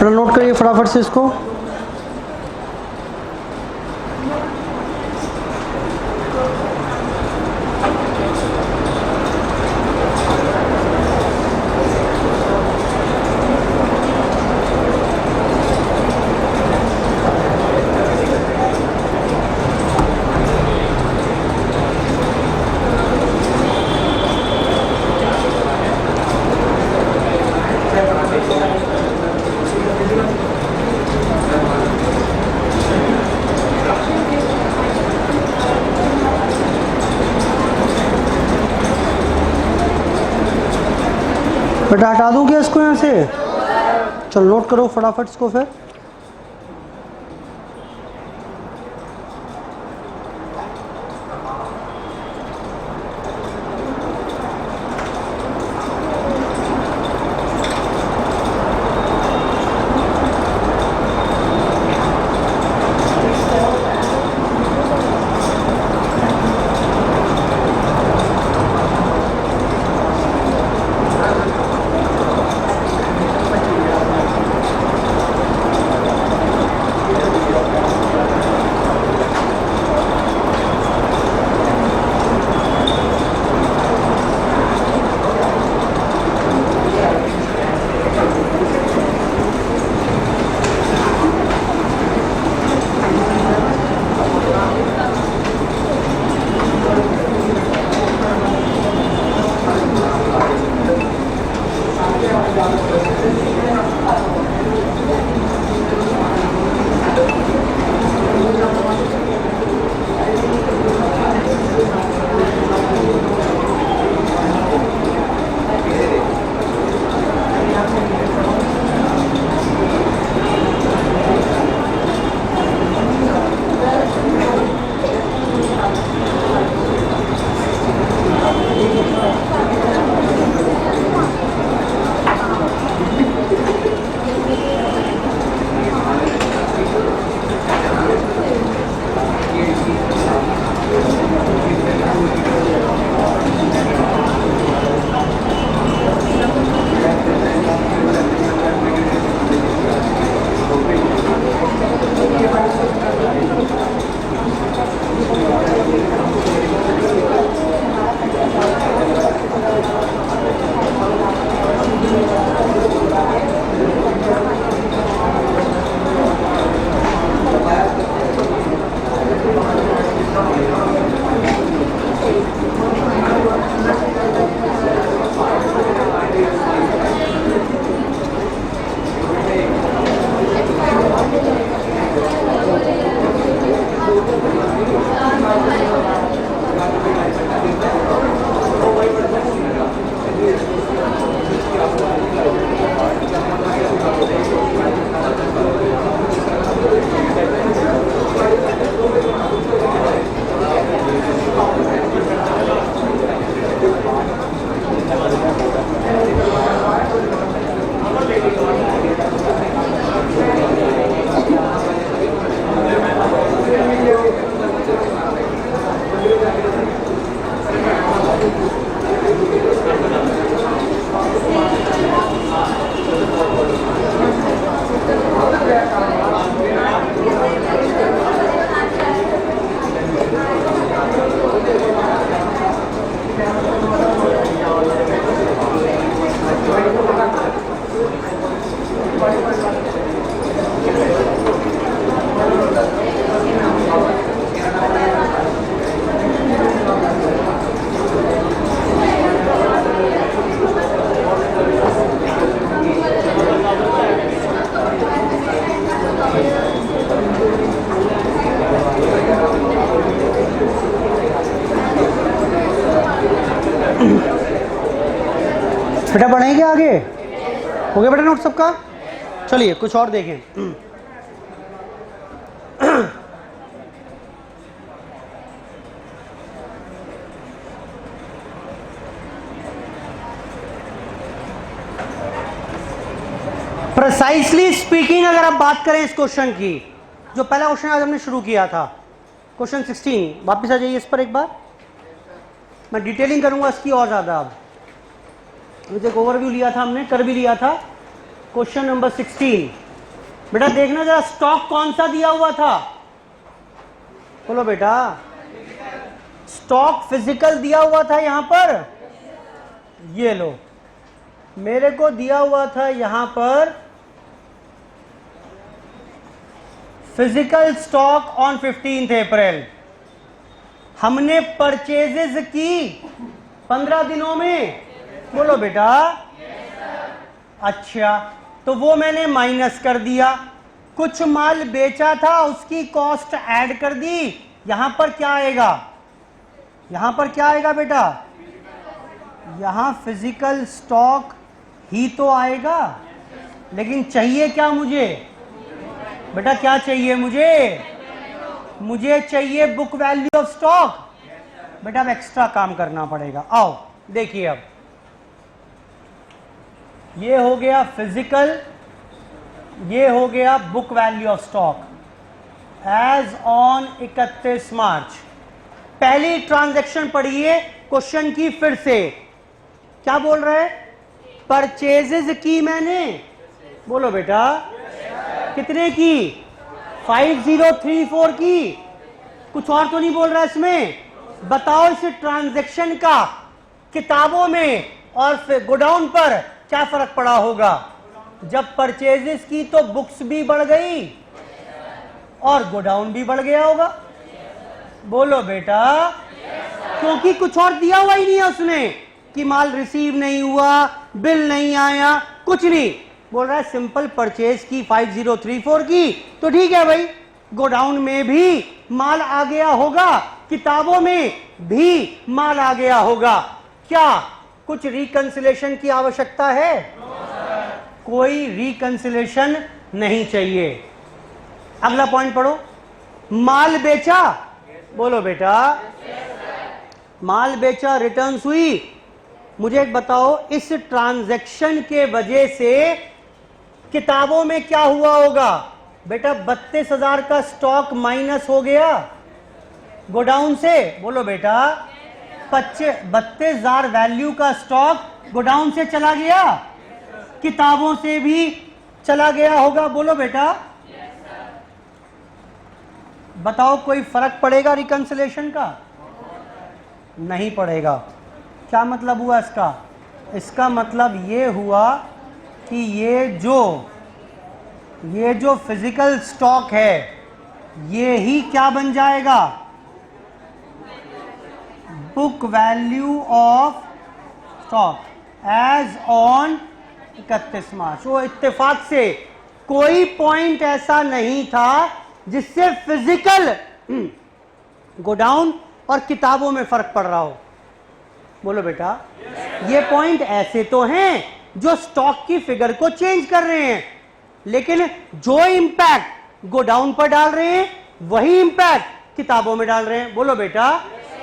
थोड़ा नोट करिए फटाफट से इसको। बेटा हटा दूं क्या इसको यहाँ से? चलो नोट करो फटाफट इसको फिर। बेटा पढ़ेंगे आगे? हो गया बेटा नोट सबका? चलिए कुछ और देखें। प्रिसाइसली स्पीकिंग अगर आप बात करें इस क्वेश्चन की, जो पहला क्वेश्चन आज हमने शुरू किया था, क्वेश्चन 16, वापस आ जाइए इस पर एक बार। मैं डिटेलिंग करूंगा इसकी और ज्यादा। अब मुझे एक ओवरव्यू लिया था हमने, कर भी लिया था। क्वेश्चन नंबर 16, बेटा देखना जरा स्टॉक कौन सा दिया हुआ था, बोलो बेटा। स्टॉक फिजिकल दिया हुआ था यहां पर, ये लो मेरे को दिया हुआ था यहां पर फिजिकल स्टॉक ऑन 15 अप्रैल। हमने परचेजेस की 15 दिनों में, बोलो बेटा। अच्छा, तो वो मैंने माइनस कर दिया। कुछ माल बेचा था, उसकी कॉस्ट ऐड कर दी। यहां पर क्या आएगा, यहां पर क्या आएगा बेटा, यहां फिजिकल स्टॉक ही तो आएगा। लेकिन चाहिए क्या मुझे बेटा, क्या चाहिए मुझे चाहिए बुक वैल्यू ऑफ स्टॉक। बेटा अब एक्स्ट्रा काम करना पड़ेगा। आओ देखिए, अब ये हो गया फिजिकल, ये हो गया book value of stock as on 31 March. पहली ट्रांजैक्शन पढ़िए क्वेश्चन की फिर से। क्या बोल रहा है, परचेजेस की मैंने, बोलो बेटा। कितने की, 5034 की। कुछ और तो नहीं बोल रहा इसमें। बताओ इस ट्रांजैक्शन का किताबों में और फिर गोडाउन पर क्या फर्क पड़ा होगा। जब परचेजेस की तो बुक्स भी बढ़ गई और गोडाउन भी बढ़ गया होगा, बोलो बेटा। क्योंकि कुछ और दिया हुआ ही नहीं है उसने कि माल रिसीव नहीं हुआ, बिल नहीं आया, कुछ नहीं। बोल रहा है सिंपल परचेज की 5034 की, तो ठीक है भाई, गोडाउन में भी माल आ गया होगा, किताबों में भी माल आ गया होगा। क्या कुछ रिकंसिलेशन की आवश्यकता है? कोई रिकंसिलेशन नहीं चाहिए। अगला पॉइंट पढ़ो। माल बेचा, बोलो बेटा। माल बेचा, रिटर्न्स हुई। मुझे एक बताओ, इस ट्रांजैक्शन के वजह से किताबों में क्या हुआ होगा बेटा। 32,000 का स्टॉक माइनस हो गया गोडाउन से, बोलो बेटा। 32,000 वैल्यू का स्टॉक गोडाउन से चला गया, किताबों से भी चला गया होगा, बोलो बेटा। बताओ कोई फर्क पड़ेगा रिकंसिलेशन का? नहीं पड़ेगा। क्या मतलब हुआ इसका? इसका मतलब ये हुआ कि ये जो फिजिकल स्टॉक है ये ही क्या बन जाएगा, book value of stock as on 31 March. वो इत्तेफाक से कोई पॉइंट ऐसा नहीं था जिससे फिजिकल गोडाउन और किताबों में फर्क पड़ रहा हो, बोलो बेटा। ये पॉइंट ऐसे तो हैं जो स्टॉक की फिगर को चेंज कर रहे हैं, लेकिन जो इंपैक्ट गोडाउन पर डाल रहे हैं वही इंपैक्ट किताबों में डाल रहे हैं, बोलो बेटा।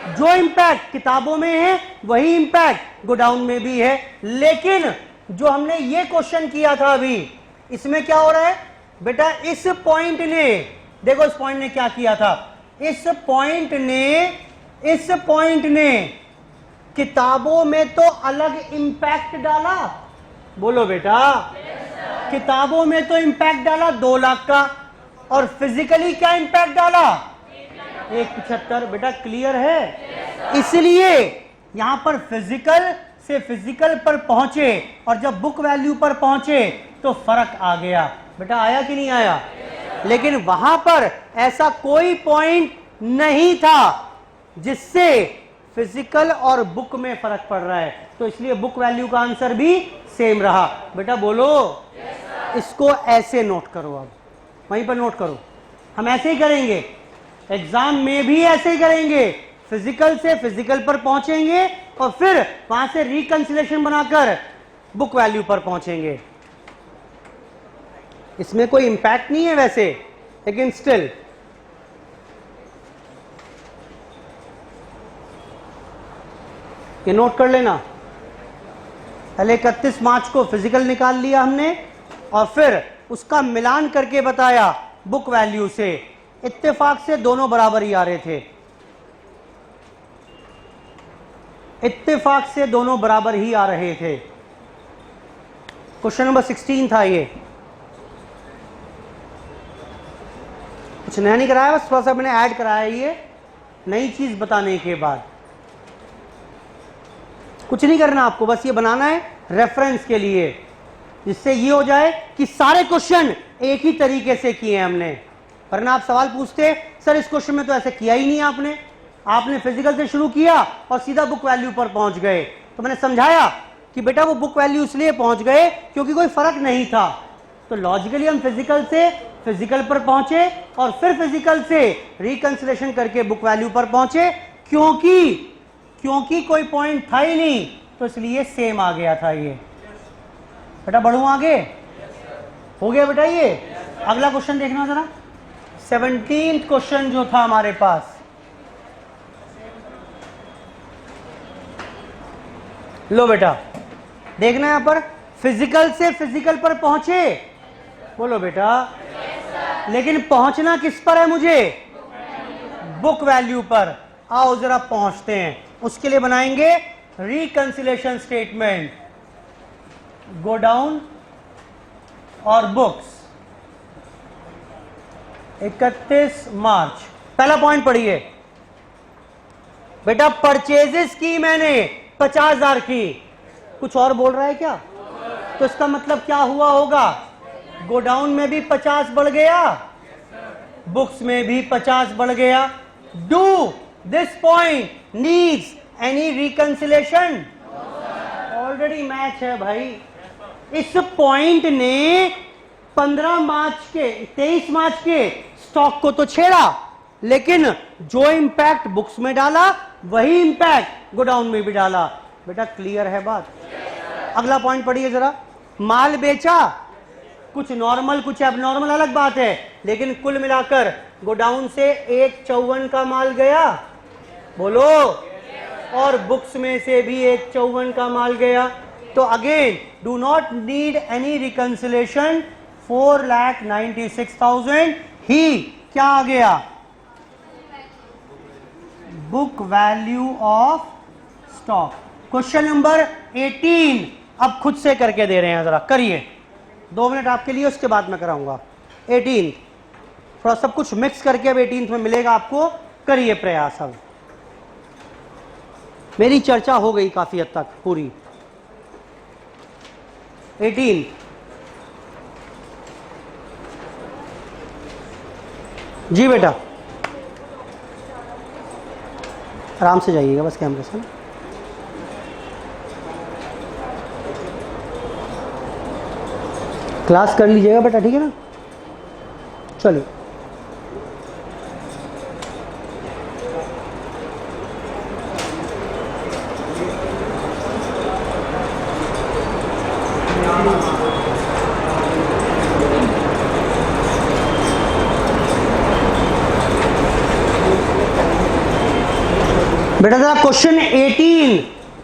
जो इंपैक्ट किताबों में है वही इंपैक्ट गोडाउन में भी है। लेकिन जो हमने ये क्वेश्चन किया था अभी, इसमें क्या हो रहा है बेटा, इस पॉइंट ने, देखो इस पॉइंट ने क्या किया था, इस पॉइंट ने किताबों में तो अलग इंपैक्ट डाला, बोलो बेटा। किताबों में तो इंपैक्ट डाला 2 लाख का, और फिजिकली क्या इंपैक्ट डाला, 175। बेटा क्लियर है? इसलिए यहां पर फिजिकल से फिजिकल पर पहुंचे और जब बुक वैल्यू पर पहुंचे तो फर्क आ गया। बेटा आया कि नहीं आया? लेकिन वहां पर ऐसा कोई पॉइंट नहीं था जिससे फिजिकल और बुक में फर्क पड़ रहा है, तो इसलिए बुक वैल्यू का आंसर भी सेम रहा। बेटा बोलो। इसको ऐसे नोट करो, अब वहीं पर नोट करो। हम ऐसे ही करेंगे, एग्जाम में भी ऐसे ही करेंगे। फिजिकल से फिजिकल पर पहुंचेंगे और फिर वहां से रिकंसिलेशन बनाकर बुक वैल्यू पर पहुंचेंगे। इसमें कोई इंपैक्ट नहीं है वैसे, लेकिन स्टिल ये नोट कर लेना। पहले 31 मार्च को फिजिकल निकाल लिया हमने और फिर उसका मिलान करके बताया बुक वैल्यू से। इत्तेफाक से दोनों बराबर ही आ रहे थे, इत्तेफाक से दोनों बराबर ही आ रहे थे। क्वेश्चन नंबर 16 था ये। कुछ नया नहीं कराया, बस थोड़ा सा मैंने ऐड कराया ये नई चीज बताने के बाद। कुछ नहीं करना आपको, बस ये बनाना है रेफरेंस के लिए, जिससे ये हो जाए कि सारे क्वेश्चन एक ही तरीके से किए हैं हमने। वरना आप सवाल पूछते सर इस क्वेश्चन में तो ऐसे किया ही नहीं आपने फिजिकल से शुरू किया और सीधा बुक वैल्यू पर पहुंच गए। तो मैंने समझाया कि बेटा वो बुक वैल्यू इसलिए पहुंच गए क्योंकि कोई फर्क नहीं था। तो लॉजिकली हम फिजिकल से फिजिकल पर पहुंचे और फिर फिजिकल से रिकंसिलेशन करके बुक वैल्यू पर पहुंचे, क्योंकि कोई पॉइंट था ही नहीं, तो इसलिए सेम आ गया था ये। बेटा बढ़ू आगे, हो गया बेटा ये। अगला क्वेश्चन देखना जरा, 17th क्वेश्चन जो था हमारे पास, लो बेटा देखना यहां पर, फिजिकल से फिजिकल पर पहुंचे, बोलो बेटा लेकिन पहुंचना किस पर है मुझे, बुक वैल्यू पर। आओ जरा पहुंचते हैं, उसके लिए बनाएंगे रिकंसिलेशन स्टेटमेंट, गो डाउन और बुक्स 31 मार्च। पहला पॉइंट पढ़िए बेटा, परचेजेस की मैंने 50,000 की, कुछ और बोल रहा है क्या, तो इसका मतलब क्या हुआ होगा, गोडाउन में भी 50 बढ़ गया, बुक्स में भी 50 बढ़ गया। Do this point needs any reconciliation, already match है भाई। इस पॉइंट ने 23 मार्च के स्टॉक को तो छेड़ा, लेकिन जो इंपैक्ट बुक्स में डाला वही इंपैक्ट गोडाउन में भी डाला। बेटा क्लियर है बात। अगला पॉइंट पढ़िए जरा, माल बेचा, कुछ नॉर्मल कुछ एबनॉर्मल अलग बात है, लेकिन कुल मिलाकर गोडाउन से 154 का माल गया, बोलो, और बुक्स में से भी 154 का माल गया। तो again do not need any reconciliation, 4,96,000 ही क्या आ गया, book value of stock. Question number 18 अब खुद से करके दे रहे हैं, जरा करिए, 2 मिनट आपके लिए, उसके बाद मैं कराऊंगा। 18 थोड़ा सब कुछ मिक्स करके अब 18 में मिलेगा आपको, करिए प्रयास। अब मेरी चर्चा हो गई काफी हद तक पूरी। 18 जी बेटा, आराम से जाइएगा बस कैमरे से। क्लास कर लीजिएगा बेटा, ठीक है ना, चलिए। बेटा जरा क्वेश्चन 18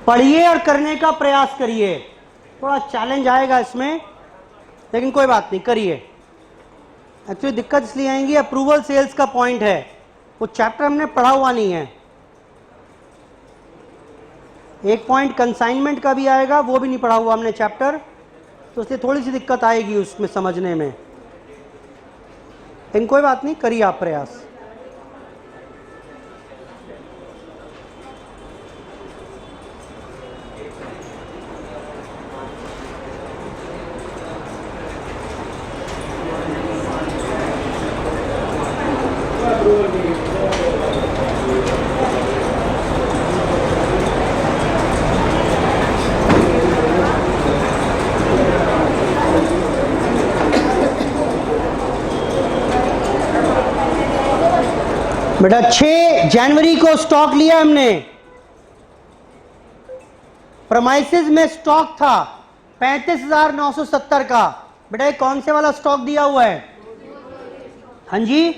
पढ़िए और करने का प्रयास करिए। थोड़ा चैलेंज आएगा इसमें, लेकिन कोई बात नहीं, करिए। एक्चुअली दिक्कत इसलिए आएंगी, अप्रूवल सेल्स का पॉइंट है, वो चैप्टर हमने पढ़ा हुआ नहीं है। एक पॉइंट कंसाइनमेंट का भी आएगा, वो भी नहीं पढ़ा हुआ हमने चैप्टर, तो इसलिए थोड़ी सी दिक्कत आएगी उसमें समझने में, लेकिन कोई बात नहीं, करिए आप प्रयास। बेटा 6 जनवरी को स्टॉक लिया हमने, प्रमाइसेस में स्टॉक था 35,970 का। बेटा ये कौन से वाला स्टॉक दिया हुआ है, हाँ जी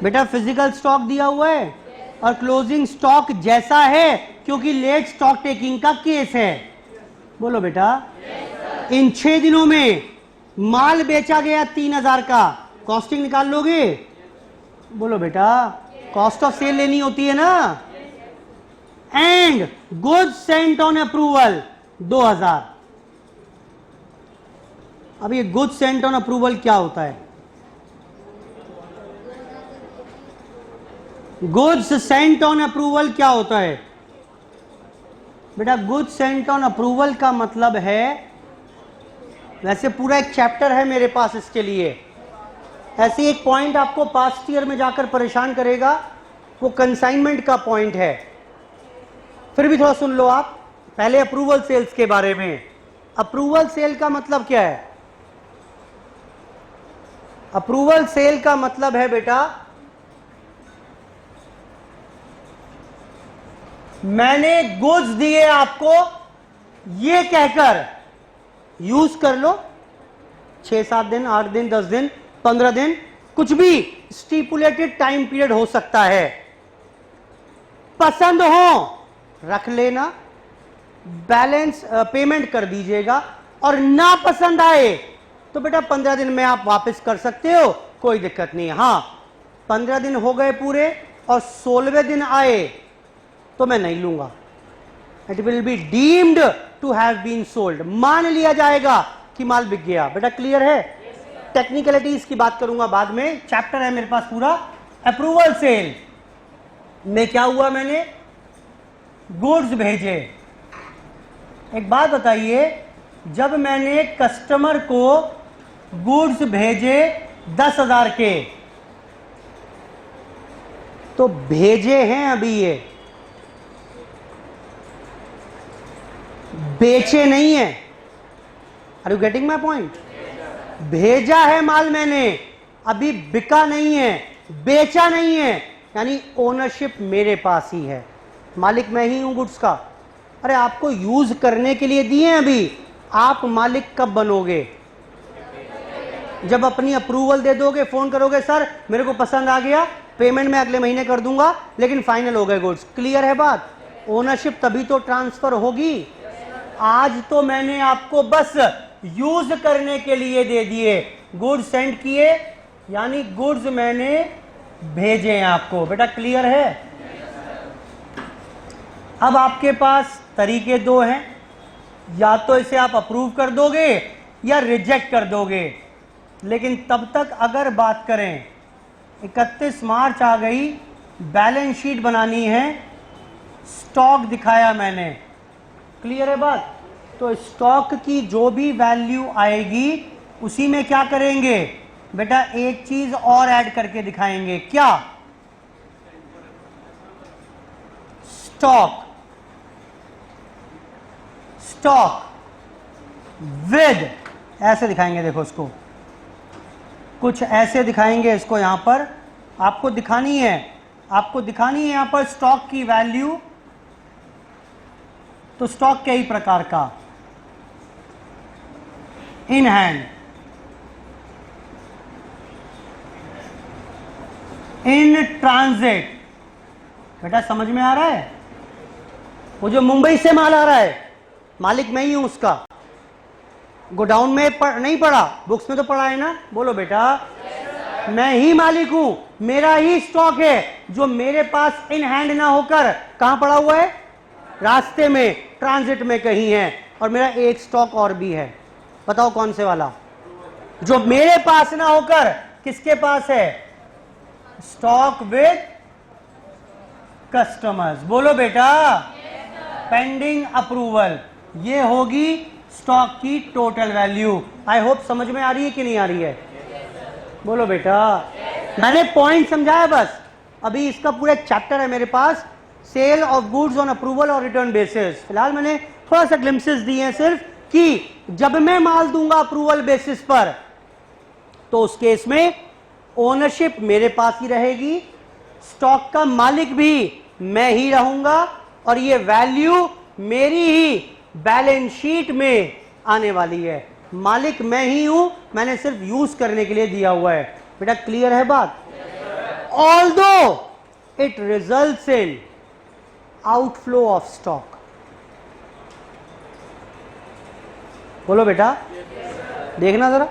बेटा फिजिकल स्टॉक दिया हुआ है, और क्लोजिंग स्टॉक जैसा है क्योंकि लेट स्टॉक टेकिंग का केस है। बोलो बेटा इन 6 दिनों में माल बेचा गया 3,000 का, कॉस्टिंग निकाल लोगे, बोलो बेटा कॉस्ट ऑफ सेल लेनी होती है ना, and goods Saint on approval 2,000। अब ये गुड्स सेंट ऑन अप्रूवल क्या होता है, गुड्स सेंट ऑन अप्रूवल क्या होता है बेटा? गुड्स सेंट ऑन अप्रूवल का मतलब है, वैसे पूरा एक चैप्टर है मेरे पास इसके लिए, ऐसे एक पॉइंट आपको पास्ट ईयर में जाकर परेशान करेगा, वो कंसाइनमेंट का पॉइंट है। फिर भी थोड़ा सुन लो आप पहले अप्रूवल सेल्स के बारे में। अप्रूवल सेल का मतलब क्या है? अप्रूवल सेल का मतलब है बेटा, मैंने गुड्स दिए आपको, ये कहकर यूज कर लो 6-7 दिन, 8 दिन, 10 दिन, 15 दिन, कुछ भी स्टिपुलेटेड टाइम पीरियड हो सकता है। पसंद हो रख लेना, बैलेंस पेमेंट कर दीजिएगा, और ना पसंद आए तो बेटा 15 दिन में आप वापस कर सकते हो, कोई दिक्कत नहीं है। हाँ, 15 दिन हो गए पूरे और 16वें दिन आए तो मैं नहीं लूंगा। It will be deemed to have been sold, मान लिया जाएगा कि माल बिक गया। बेटा क्लियर है? टेक्निकलिटीज की बात करूंगा बाद में, चैप्टर है मेरे पास पूरा। अप्रूवल सेल में क्या हुआ, मैंने गुड्स भेजे। एक बात बताइए, जब मैंने कस्टमर को गुड्स भेजे 10,000 के, तो भेजे हैं अभी, ये बेचे नहीं है। Are you getting my point? भेजा है माल मैंने, अभी बिका नहीं है, बेचा नहीं है, यानी ओनरशिप मेरे पास ही है, मालिक मैं ही हूं गुड्स का। अरे आपको यूज करने के लिए दिए हैं, अभी आप मालिक कब बनोगे? जब अपनी अप्रूवल दे दोगे, फोन करोगे सर मेरे को पसंद आ गया, पेमेंट मैं अगले महीने कर दूंगा, लेकिन फाइनल हो गए गुड्स। क्लियर है बात? ओनरशिप तभी तो ट्रांसफर होगी। आज तो मैंने आपको बस यूज करने के लिए दे दिए, गुड्स सेंड किए, यानी गुड्स मैंने भेजे हैं आपको। बेटा क्लियर है? अब आपके पास तरीके दो हैं, या तो इसे आप अप्रूव कर दोगे या रिजेक्ट कर दोगे। लेकिन तब तक अगर बात करें, 31 मार्च आ गई, बैलेंस शीट बनानी है, स्टॉक दिखाया मैंने, क्लियर है बात? तो स्टॉक की जो भी वैल्यू आएगी उसी में क्या करेंगे बेटा, एक चीज और ऐड करके दिखाएंगे। क्या? स्टॉक विद, ऐसे दिखाएंगे, देखो इसको कुछ ऐसे दिखाएंगे, इसको यहां पर आपको दिखानी है, यहां पर स्टॉक की वैल्यू। तो स्टॉक कई प्रकार का, इन हैंड, इन ट्रांजिट। बेटा समझ में आ रहा है? वो जो मुंबई से माल आ रहा है, मालिक मैं ही हूं उसका। गोडाउन में नहीं पड़ा, बुक्स में तो पड़ा है ना? बोलो बेटा। मैं ही मालिक हूं, मेरा ही स्टॉक है, जो मेरे पास इन हैंड ना होकर कहां पड़ा हुआ है? रास्ते में, ट्रांजिट में कहीं है। और मेरा एक स्टॉक और भी है, बताओ कौन से वाला? जो मेरे पास ना होकर किसके पास है? Stock with customers. बोलो बेटा। पेंडिंग अप्रूवल, ये होगी स्टॉक की टोटल वैल्यू। आई होप समझ में आ रही है कि नहीं आ रही है? बोलो बेटा। मैंने पॉइंट समझाया बस, अभी इसका पूरा एक चैप्टर है मेरे पास, sale of goods on approval और रिटर्न बेसिस। फिलहाल मैंने थोड़ा सा ग्लिम्सेस दिए हैं सिर्फ, कि जब मैं माल दूंगा अप्रूवल बेसिस पर, तो उस केस में ओनरशिप मेरे पास ही रहेगी, स्टॉक का मालिक भी मैं ही रहूंगा, और ये वैल्यू मेरी ही बैलेंस शीट में आने वाली है। मालिक मैं ही हूं, मैंने सिर्फ यूज करने के लिए दिया हुआ है। बेटा क्लियर है बात? Although it results in outflow of stock. बोलो बेटा। देखना जरा,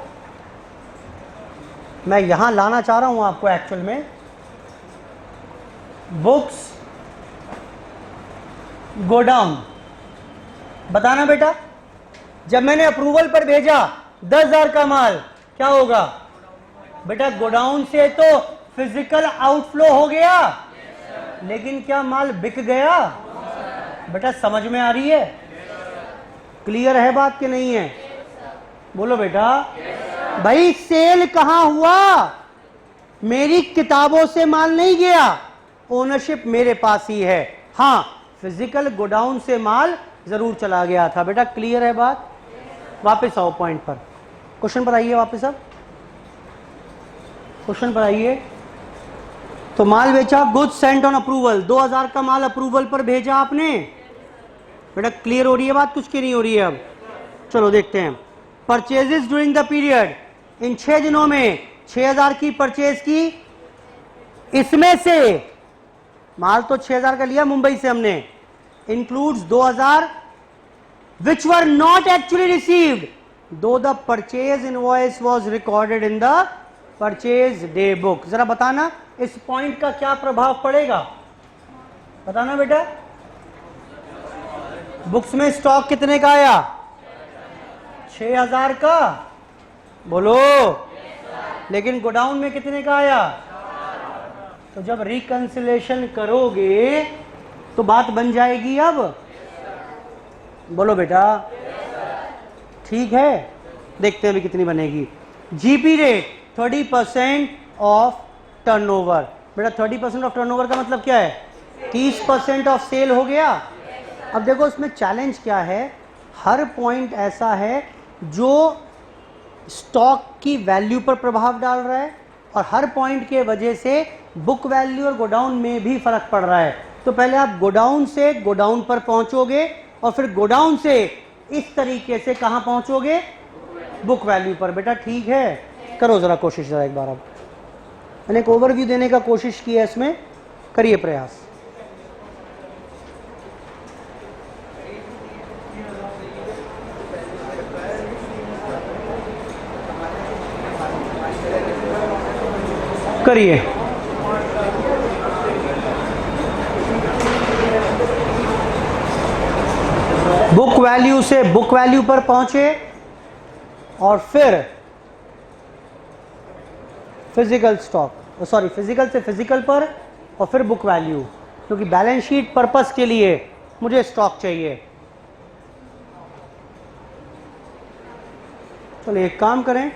मैं यहां लाना चाह रहा हूं आपको एक्चुअल में, बुक्स गोडाउन। बताना बेटा, जब मैंने अप्रूवल पर भेजा 10,000 का माल, क्या होगा बेटा? गोडाउन से तो फिजिकल आउटफ्लो हो गया, लेकिन क्या माल बिक गया? बेटा समझ में आ रही है? क्लियर है बात कि नहीं है? बोलो बेटा। भाई सेल कहां हुआ? मेरी किताबों से माल नहीं गया, ओनरशिप मेरे पास ही है। हाँ, फिजिकल गोडाउन से माल जरूर चला गया था। बेटा क्लियर है बात? वापस आओ पॉइंट पर, क्वेश्चन पर आइए वापस। अब क्वेश्चन पर आइए। तो माल बेचा, गुड्स सेंट ऑन अप्रूवल, 2000 का माल अप्रूवल पर भेजा आपने। बेटा क्लियर हो रही है बात कुछ की नहीं हो रही है? अब चलो देखते हैं। परचेजेस ड्यूरिंग द पीरियड, इन 6 दिनों में 6000 की परचेज की। इसमें से माल तो 6000 का लिया मुंबई से हमने, includes 2000 which were not actually received though the purchase invoice was recorded in the purchase day book। जरा बताना इस पॉइंट का क्या प्रभाव पड़ेगा? बताना बेटा। बुक्स में स्टॉक कितने का आया? 6000 का। बोलो। लेकिन गोडाउन में कितने का आया? तो जब रिकंसिलेशन करोगे तो बात बन जाएगी। अब बोलो बेटा। ठीक है, देखते हैं अभी कितनी बनेगी। GP rate 30% of turnover. बेटा 30% ऑफ टर्नओवर का मतलब क्या है? 30% ऑफ सेल हो गया। अब देखो इसमें चैलेंज क्या है, हर पॉइंट ऐसा है जो स्टॉक की वैल्यू पर प्रभाव डाल रहा है और हर पॉइंट के वजह से बुक वैल्यू और गोडाउन में भी फर्क पड़ रहा है। तो पहले आप गोडाउन से गोडाउन पर पहुंचोगे और फिर गोडाउन से इस तरीके से कहां पहुंचोगे? बुक वैल्यू पर। बेटा ठीक है, करो जरा कोशिश जरा एक बार। अब मैंने एक ओवरव्यू देने का कोशिश की है, इसमें करिए प्रयास। करिए। बुक वैल्यू से बुक वैल्यू पर पहुंचे और फिर फिजिकल स्टॉक, सॉरी फिजिकल से फिजिकल पर और फिर बुक वैल्यू, क्योंकि बैलेंस शीट पर्पस के लिए मुझे स्टॉक चाहिए। चलिए एक काम करें,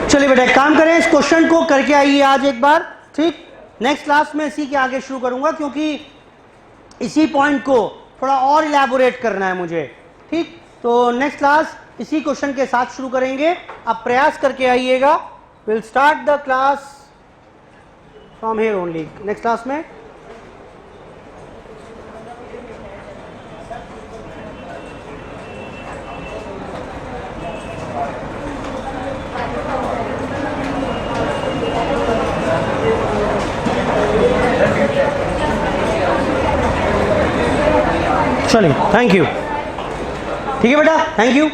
चलिए बेटा एक काम करें, इस क्वेश्चन को करके आइए आज एक बार। ठीक, नेक्स्ट क्लास में इसी के आगे शुरू करूंगा, क्योंकि इसी पॉइंट को थोड़ा और इलैबोरेट करना है मुझे। ठीक, तो नेक्स्ट क्लास इसी क्वेश्चन के साथ शुरू करेंगे। आप प्रयास करके आइएगा। Will start the class from here only next class में। चलिए, थैंक यू। ठीक है बेटा, थैंक यू।